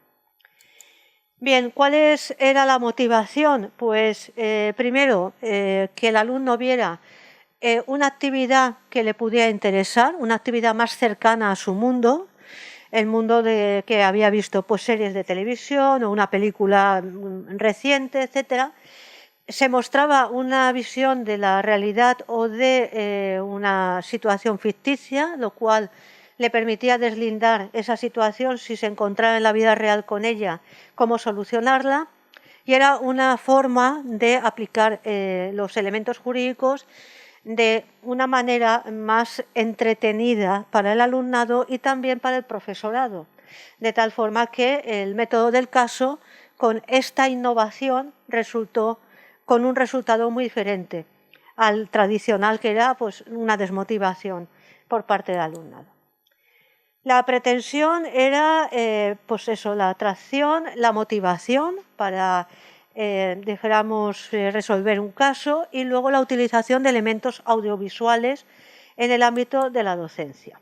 Bien, ¿cuál era la motivación? Pues primero, que el alumno viera una actividad que le pudiera interesar, una actividad más cercana a su mundo, el mundo que había visto pues, series de televisión o una película reciente, etc. Se mostraba una visión de la realidad o de una situación ficticia, lo cual le permitía deslindar esa situación si se encontraba en la vida real con ella, cómo solucionarla, y era una forma de aplicar los elementos jurídicos de una manera más entretenida para el alumnado y también para el profesorado, de tal forma que el método del caso, con esta innovación, resultó con un resultado muy diferente al tradicional, que era pues una desmotivación por parte del alumnado. La pretensión era pues eso, la atracción, la motivación para dijéramos resolver un caso, y luego la utilización de elementos audiovisuales en el ámbito de la docencia.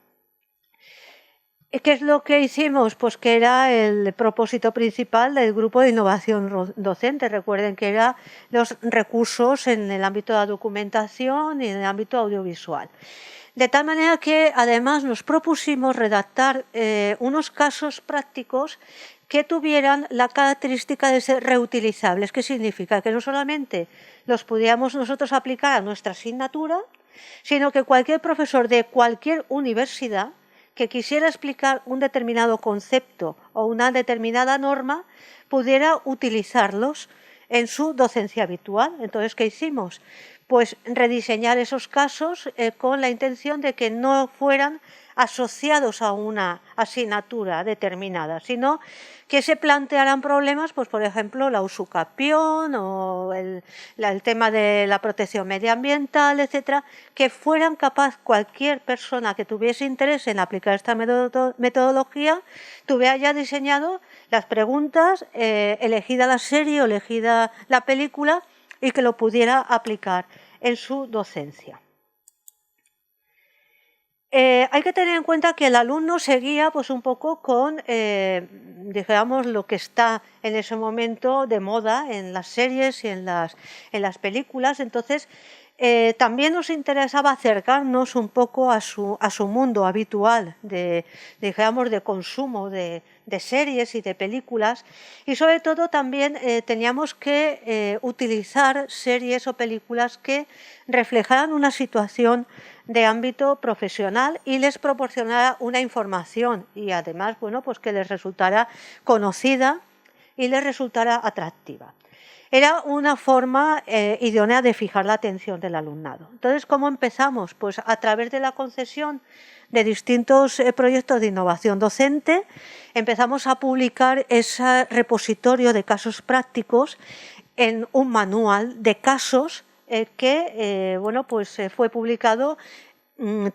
¿Qué es lo que hicimos? Pues que era el propósito principal del grupo de innovación docente. Recuerden que eran los recursos en el ámbito de la documentación y en el ámbito audiovisual. De tal manera que además nos propusimos redactar unos casos prácticos que tuvieran la característica de ser reutilizables. ¿Qué significa? Que no solamente los pudiéramos nosotros aplicar a nuestra asignatura, sino que cualquier profesor de cualquier universidad que quisiera explicar un determinado concepto o una determinada norma pudiera utilizarlos en su docencia habitual. Entonces, ¿qué hicimos? Pues rediseñar esos casos con la intención de que no fueran asociados a una asignatura determinada, sino que se plantearan problemas, pues por ejemplo la usucapión o el tema de la protección medioambiental, etcétera, que fueran capaz cualquier persona que tuviese interés en aplicar esta metodología, tuviera ya diseñado las preguntas, elegida la serie o elegida la película, y que lo pudiera aplicar en su docencia. Hay que tener en cuenta que el alumno seguía pues un poco con, digamos, lo que está en ese momento de moda en las series y en las películas. Entonces, también nos interesaba acercarnos un poco a su mundo habitual digamos, de consumo de series y de películas, y sobre todo también teníamos que utilizar series o películas que reflejaran una situación de ámbito profesional y les proporcionara una información, y además, bueno, pues que les resultara conocida y les resultara atractiva. Era una forma idónea de fijar la atención del alumnado. Entonces, ¿cómo empezamos? Pues a través de la concesión de distintos proyectos de innovación docente, empezamos a publicar ese repositorio de casos prácticos en un manual de casos que bueno, pues fue publicado,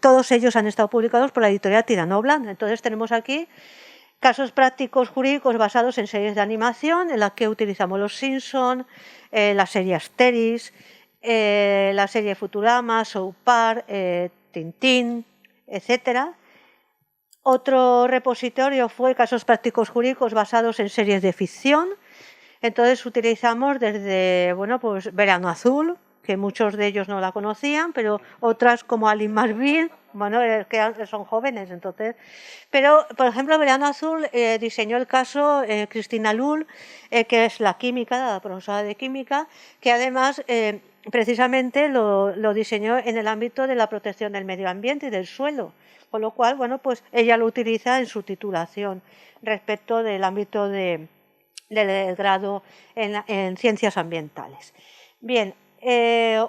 todos ellos han estado publicados por la editorial Tirano Bland. Entonces tenemos aquí casos prácticos jurídicos basados en series de animación, en las que utilizamos Los Simpson, la serie Asterix, la serie Futurama, South Park, Tintín, etc. Otro repositorio fue casos prácticos jurídicos basados en series de ficción. Entonces utilizamos desde, bueno, pues Verano Azul, que muchos de ellos no la conocían, pero otras como Alin Marvin, bueno, que son jóvenes, entonces. Pero, por ejemplo, Verano Azul diseñó el caso Cristina Lull, que es la química, la profesora de química, que además precisamente lo diseñó en el ámbito de la protección del medio ambiente y del suelo, con lo cual, bueno, pues ella lo utiliza en su titulación respecto del ámbito del grado en ciencias ambientales. Bien,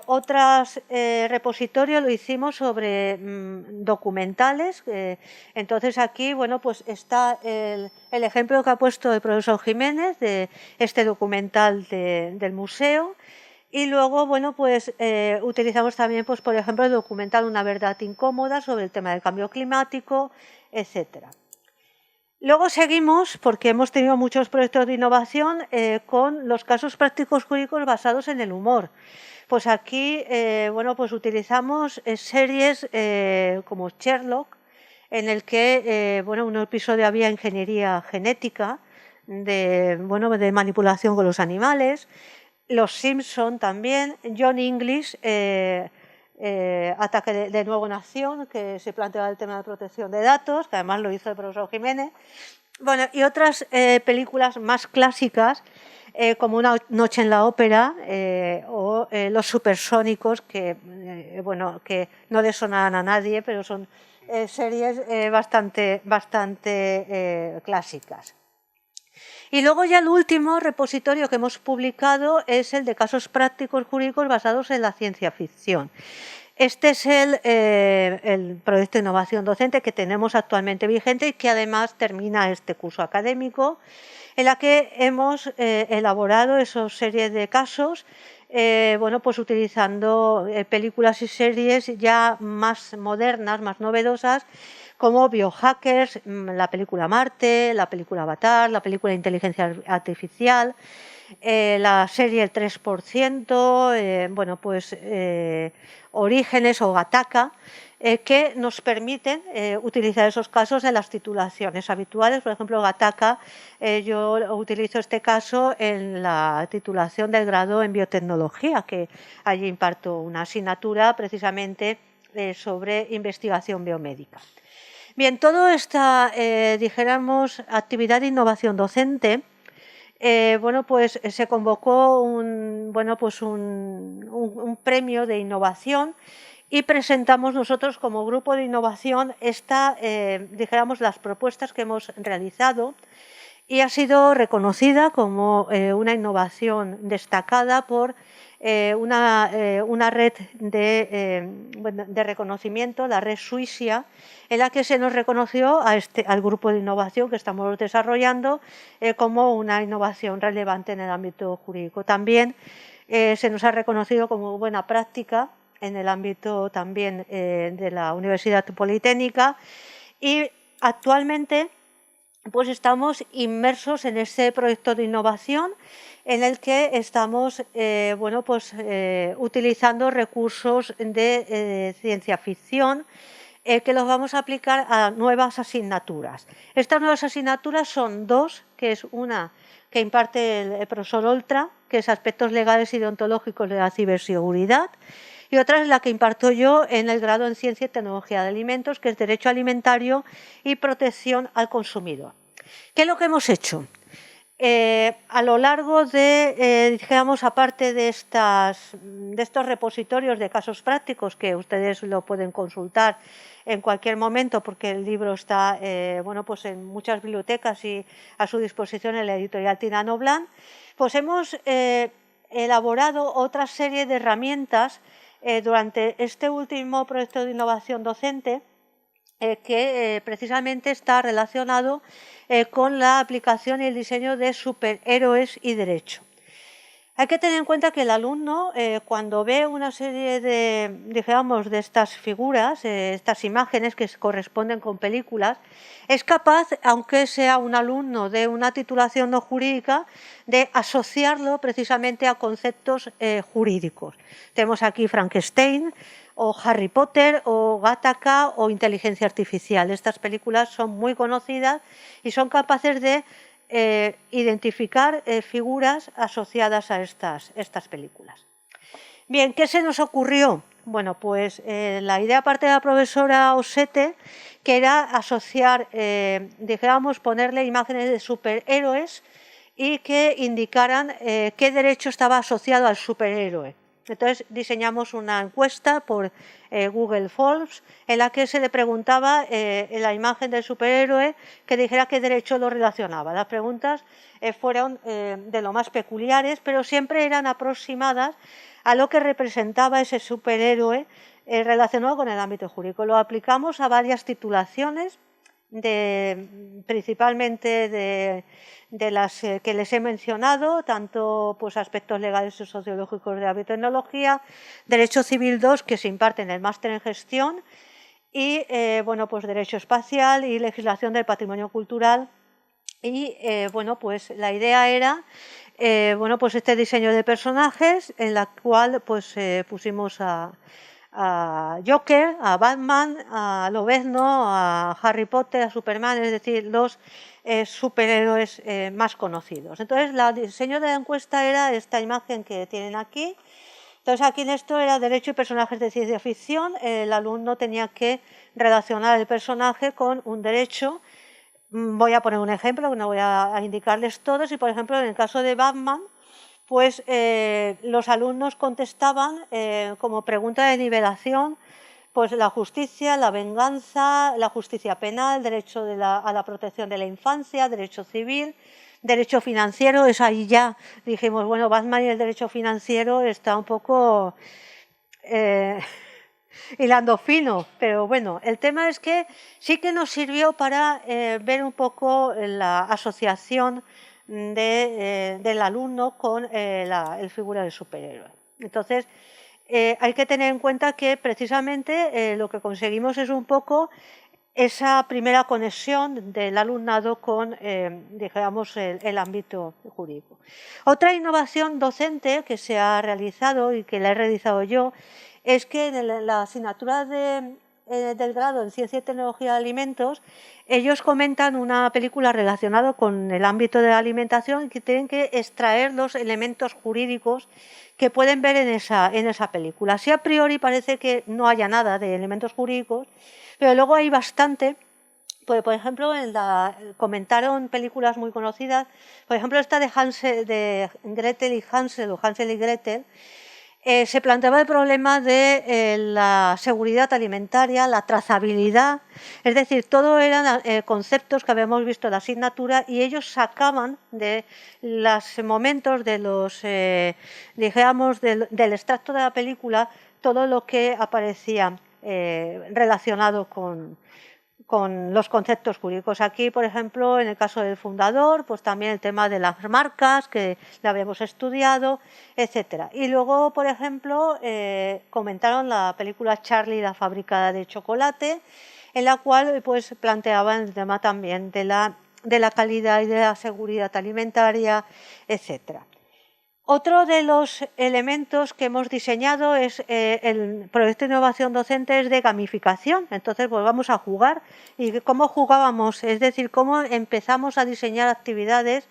otros repositorios lo hicimos sobre documentales. Entonces aquí, bueno, pues está el ejemplo que ha puesto el profesor Jiménez de este documental del museo. Y luego, bueno, pues utilizamos también, pues por ejemplo, el documental Una verdad incómoda sobre el tema del cambio climático, etcétera. Luego seguimos, porque hemos tenido muchos proyectos de innovación, con los casos prácticos jurídicos basados en el humor. Pues aquí, bueno, pues utilizamos series como Sherlock, en el que, bueno, un episodio había ingeniería genética, de manipulación con los animales. Los Simpson también, John English, Ataque de Nuevo Nación, que se planteaba el tema de protección de datos, que además lo hizo el profesor Jiménez. Bueno, y otras películas más clásicas, como Una noche en la ópera o Los supersónicos, que, bueno, que no le sonarán a nadie, pero son series bastante clásicas. Y luego ya el último repositorio que hemos publicado es el de casos prácticos jurídicos basados en la ciencia ficción. Este es el proyecto de innovación docente que tenemos actualmente vigente y que además termina este curso académico, en la que hemos elaborado esa serie de casos, bueno, pues utilizando películas y series ya más modernas, más novedosas, como Biohackers, la película Marte, la película Avatar, la película Inteligencia Artificial, la serie El 3%, bueno, pues Orígenes o Gattaca, que nos permiten utilizar esos casos en las titulaciones habituales. Por ejemplo, Gattaca, yo utilizo este caso en la titulación del grado en biotecnología, que allí imparto una asignatura precisamente sobre investigación biomédica. Bien, toda esta, dijéramos, actividad de innovación docente, bueno, pues se convocó un premio de innovación y presentamos nosotros como grupo de innovación dijéramos, las propuestas que hemos realizado, y ha sido reconocida como una innovación destacada por una red de reconocimiento, la red Suisia, en la que se nos reconoció al grupo de innovación que estamos desarrollando como una innovación relevante en el ámbito jurídico. También se nos ha reconocido como buena práctica en el ámbito también de la Universidad Politécnica, y actualmente pues estamos inmersos en este proyecto de innovación en el que estamos utilizando recursos de ciencia ficción que los vamos a aplicar a nuevas asignaturas. Estas nuevas asignaturas son dos, que es una que imparte el profesor Oltra, que es Aspectos Legales y Deontológicos de la Ciberseguridad, y otra es la que imparto yo en el grado en Ciencia y Tecnología de Alimentos, que es Derecho Alimentario y Protección al Consumidor. ¿Qué es lo que hemos hecho? A lo largo de, digamos, aparte de estos repositorios de casos prácticos, que ustedes lo pueden consultar en cualquier momento porque el libro está bueno, pues en muchas bibliotecas y a su disposición en la editorial Tirano Blanc, pues hemos elaborado otra serie de herramientas durante este último proyecto de innovación docente, que precisamente está relacionado con la aplicación y el diseño de superhéroes y derecho. Hay que tener en cuenta que el alumno, cuando ve una serie digamos, de estas figuras, estas imágenes que corresponden con películas, es capaz, aunque sea un alumno de una titulación no jurídica, de asociarlo precisamente a conceptos jurídicos. Tenemos aquí Frankenstein, o Harry Potter, o Gattaca, o Inteligencia Artificial. Estas películas son muy conocidas y son capaces de identificar figuras asociadas a estas películas. Bien, ¿qué se nos ocurrió? Bueno, pues la idea parte de la profesora Osete, que era asociar, digamos, ponerle imágenes de superhéroes y que indicaran qué derecho estaba asociado al superhéroe. Entonces diseñamos una encuesta por Google Forms en la que se le preguntaba en la imagen del superhéroe que dijera qué derecho lo relacionaba. Las preguntas fueron de lo más peculiares, pero siempre eran aproximadas a lo que representaba ese superhéroe relacionado con el ámbito jurídico. Lo aplicamos a varias titulaciones, principalmente de las que les he mencionado, tanto pues aspectos legales y sociológicos de la biotecnología, Derecho Civil 2, que se imparte en el máster en gestión, y bueno, pues Derecho Espacial y Legislación del Patrimonio Cultural. Y bueno, pues la idea era bueno, pues este diseño de personajes, en la cual pues pusimos a Joker, a Batman, a Lobezno, a Harry Potter, a Superman, es decir, los superhéroes más conocidos. Entonces, el diseño de la encuesta era esta imagen que tienen aquí. Entonces, aquí en esto era derecho y personajes de ciencia ficción. El alumno tenía que relacionar el personaje con un derecho. Voy a poner un ejemplo, que no voy a indicarles todos. Y, por ejemplo, en el caso de Batman, pues los alumnos contestaban como pregunta de nivelación pues la justicia, la venganza, la justicia penal, derecho a la protección de la infancia, derecho civil, derecho financiero. Es ahí ya dijimos, bueno, Batman y el derecho financiero está un poco hilando fino, pero bueno, el tema es que sí que nos sirvió para ver un poco la asociación del alumno con el figura del superhéroe. Entonces, hay que tener en cuenta que precisamente lo que conseguimos es un poco esa primera conexión del alumnado con, digamos, el ámbito jurídico. Otra innovación docente que se ha realizado y que la he realizado yo es que en la asignatura del grado en Ciencia y Tecnología de Alimentos, ellos comentan una película relacionada con el ámbito de la alimentación y que tienen que extraer los elementos jurídicos que pueden ver en esa película. Si a priori parece que no haya nada de elementos jurídicos, pero luego hay bastante. Por ejemplo, comentaron películas muy conocidas, por ejemplo esta de Gretel y Hansel o Hansel y Gretel. Se planteaba el problema de la seguridad alimentaria, la trazabilidad, es decir, todo eran conceptos que habíamos visto en la asignatura y ellos sacaban de los momentos de los, digamos, del extracto de la película todo lo que aparecía relacionado con los conceptos jurídicos. Aquí, por ejemplo, en el caso del fundador, pues también el tema de las marcas, que la habíamos estudiado, etcétera. Y luego, por ejemplo, comentaron la película Charlie, la fábrica de chocolate, en la cual pues planteaban el tema también de la calidad y de la seguridad alimentaria, etcétera. Otro de los elementos que hemos diseñado es el proyecto de innovación docente es de gamificación. Entonces, pues vamos a jugar. ¿Y cómo jugábamos? Es decir, cómo empezamos a diseñar actividades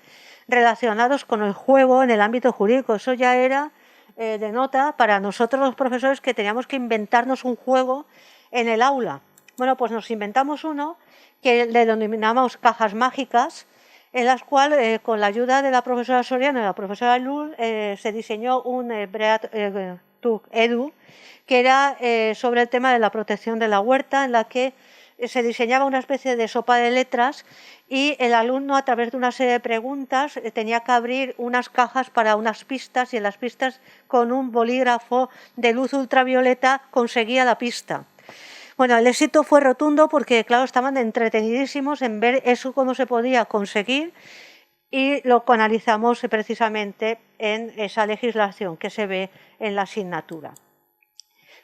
relacionadas con el juego en el ámbito jurídico. Eso ya era de nota para nosotros los profesores que teníamos que inventarnos un juego en el aula. Bueno, pues nos inventamos uno que le denominamos cajas mágicas, en las cuales, con la ayuda de la profesora Soriano y la profesora Lul, se diseñó un Edu, que era sobre el tema de la protección de la huerta, en la que se diseñaba una especie de sopa de letras y el alumno, a través de una serie de preguntas, tenía que abrir unas cajas para unas pistas y en las pistas, con un bolígrafo de luz ultravioleta, conseguía la pista. Bueno, el éxito fue rotundo porque, claro, estaban entretenidísimos en ver eso cómo se podía conseguir y lo canalizamos precisamente en esa legislación que se ve en la asignatura.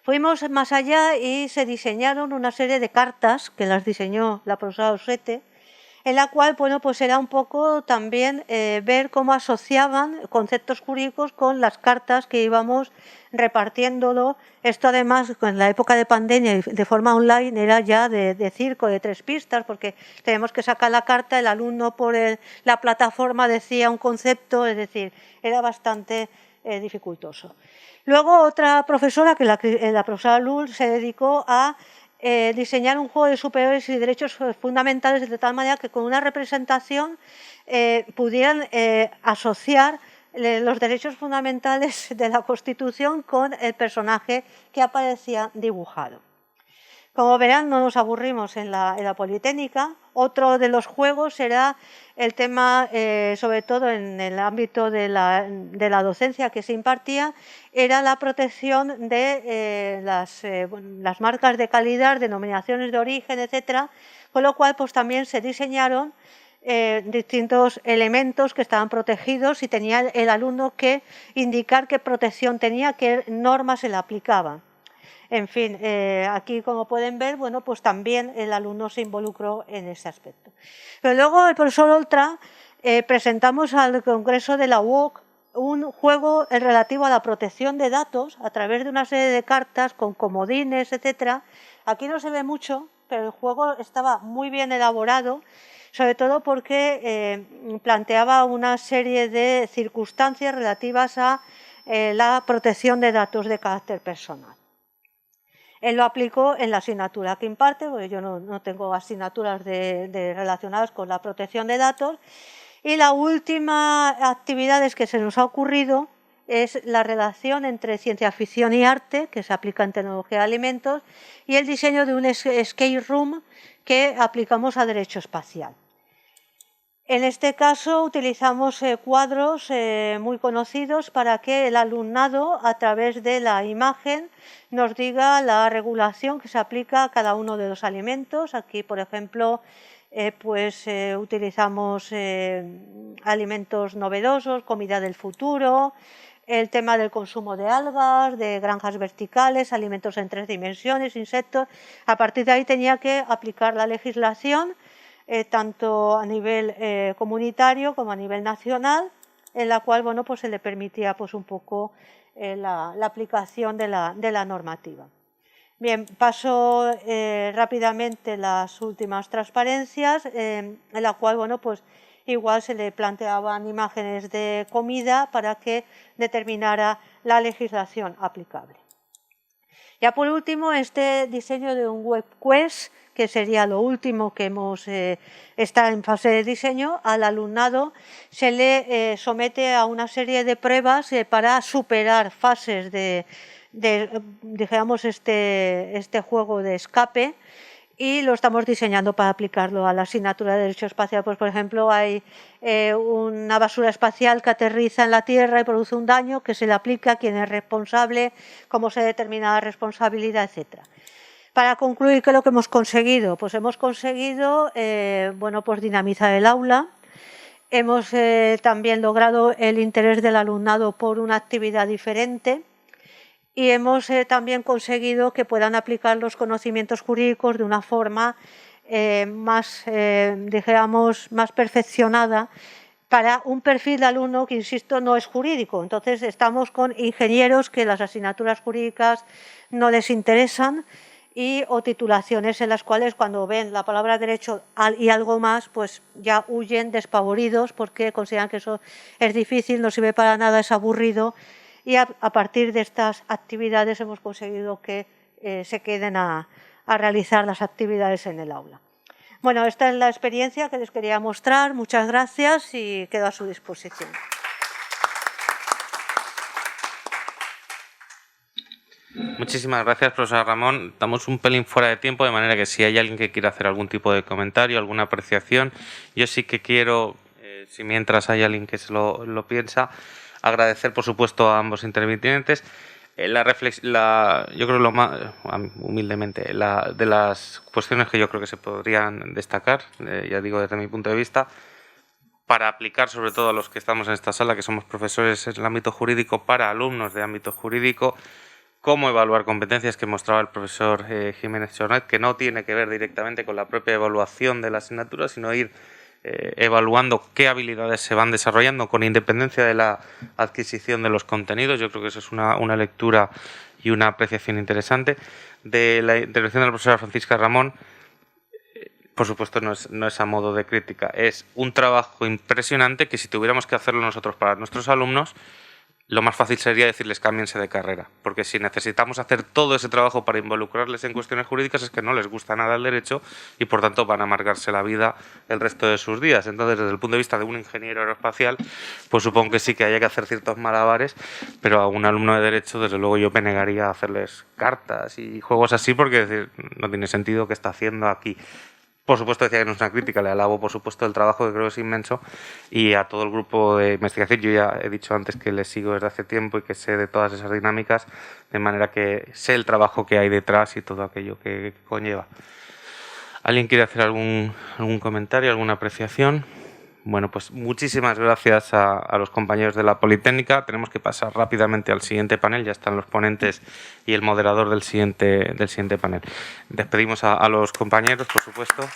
Fuimos más allá y se diseñaron una serie de cartas que las diseñó la profesora Osete, en la cual, bueno, pues era un poco también ver cómo asociaban conceptos jurídicos con las cartas que íbamos repartiéndolo. Esto además, en la época de pandemia y de forma online, era ya de circo, de 3 pistas, porque tenemos que sacar la carta, el alumno por la plataforma decía un concepto, es decir, era bastante dificultoso. Luego otra profesora, que la profesora Lul, se dedicó a diseñar un juego de superhéroes y derechos fundamentales de tal manera que con una representación pudieran asociar los derechos fundamentales de la Constitución con el personaje que aparecía dibujado. Como verán, no nos aburrimos en la Politécnica. Otro de los juegos será el tema, sobre todo en el ámbito de la docencia que se impartía, era la protección de las marcas de calidad, denominaciones de origen, etcétera, con lo cual pues también se diseñaron distintos elementos que estaban protegidos y tenía el alumno que indicar qué protección tenía, qué normas se le aplicaban. En fin, aquí como pueden ver, bueno, pues también el alumno se involucró en ese aspecto. Pero luego el profesor Oltra presentamos al Congreso de la UOC un juego relativo a la protección de datos a través de una serie de cartas con comodines, etcétera. Aquí no se ve mucho, pero el juego estaba muy bien elaborado, sobre todo porque planteaba una serie de circunstancias relativas a la protección de datos de carácter personal. Él lo aplicó en la asignatura que imparte, porque yo no tengo asignaturas relacionadas con la protección de datos. Y la última actividad que se nos ha ocurrido es la relación entre ciencia ficción y arte, que se aplica en tecnología de alimentos, y el diseño de un escape room que aplicamos a derecho espacial. En este caso utilizamos cuadros muy conocidos para que el alumnado, a través de la imagen, nos diga la regulación que se aplica a cada uno de los alimentos. Aquí, por ejemplo, utilizamos alimentos novedosos, comida del futuro, el tema del consumo de algas, de granjas verticales, alimentos en 3 dimensiones, insectos. A partir de ahí tenía que aplicar la legislación tanto a nivel comunitario como a nivel nacional, en la cual bueno, pues se le permitía pues, un poco la aplicación de la normativa. Bien, paso rápidamente las últimas transparencias, en la cual bueno, pues, igual se le planteaban imágenes de comida para que determinara la legislación aplicable. Ya por último, este diseño de un web quest, que sería lo último que está en fase de diseño, al alumnado se le somete a una serie de pruebas para superar fases de digamos, este juego de escape, y lo estamos diseñando para aplicarlo a la asignatura de Derecho Espacial. Pues, por ejemplo, hay una basura espacial que aterriza en la Tierra y produce un daño, que se le aplica, quién es responsable, cómo se determina la responsabilidad, etc. Para concluir, ¿qué es lo que hemos conseguido? Pues hemos conseguido bueno, pues dinamizar el aula. Hemos también logrado el interés del alumnado por una actividad diferente. Y hemos también conseguido que puedan aplicar los conocimientos jurídicos de una forma digamos, más perfeccionada para un perfil de alumno que, insisto, no es jurídico. Entonces, estamos con ingenieros que las asignaturas jurídicas no les interesan o titulaciones en las cuales, cuando ven la palabra derecho y algo más, pues ya huyen despavoridos porque consideran que eso es difícil, no sirve para nada, es aburrido. Y a partir de estas actividades hemos conseguido que se queden a realizar las actividades en el aula. Bueno, esta es la experiencia que les quería mostrar. Muchas gracias y quedo a su disposición. Muchísimas gracias, profesor Ramón. Estamos un pelín fuera de tiempo, de manera que si hay alguien que quiera hacer algún tipo de comentario, alguna apreciación, yo sí que quiero, si mientras hay alguien que se lo piensa, agradecer, por supuesto, a ambos intervinientes. Yo creo lo más, humildemente, de las cuestiones que yo creo que se podrían destacar, ya digo desde mi punto de vista, para aplicar sobre todo a los que estamos en esta sala, que somos profesores en el ámbito jurídico, para alumnos de ámbito jurídico, cómo evaluar competencias, que mostraba el profesor Jiménez Chornet, que no tiene que ver directamente con la propia evaluación de la asignatura, sino ir evaluando qué habilidades se van desarrollando con independencia de la adquisición de los contenidos. Yo creo que eso es una lectura y una apreciación interesante. De la intervención de la profesora Francisca Ramón, por supuesto no es a modo de crítica, es un trabajo impresionante que si tuviéramos que hacerlo nosotros para nuestros alumnos, lo más fácil sería decirles cámbiense de carrera, porque si necesitamos hacer todo ese trabajo para involucrarles en cuestiones jurídicas es que no les gusta nada el derecho y por tanto van a amargarse la vida el resto de sus días. Entonces, desde el punto de vista de un ingeniero aeroespacial, pues supongo que sí que haya que hacer ciertos malabares, pero a un alumno de derecho, desde luego yo me negaría a hacerles cartas y juegos así, porque es decir, no tiene sentido qué está haciendo aquí. Por supuesto, decía que no es una crítica, le alabo por supuesto el trabajo, que creo que es inmenso, y a todo el grupo de investigación. Yo ya he dicho antes que les sigo desde hace tiempo y que sé de todas esas dinámicas, de manera que sé el trabajo que hay detrás y todo aquello que conlleva. ¿Alguien quiere hacer algún comentario, alguna apreciación? Bueno, pues muchísimas gracias a los compañeros de la Politécnica. Tenemos que pasar rápidamente al siguiente panel. Ya están los ponentes y el moderador del siguiente panel. Despedimos a los compañeros, por supuesto.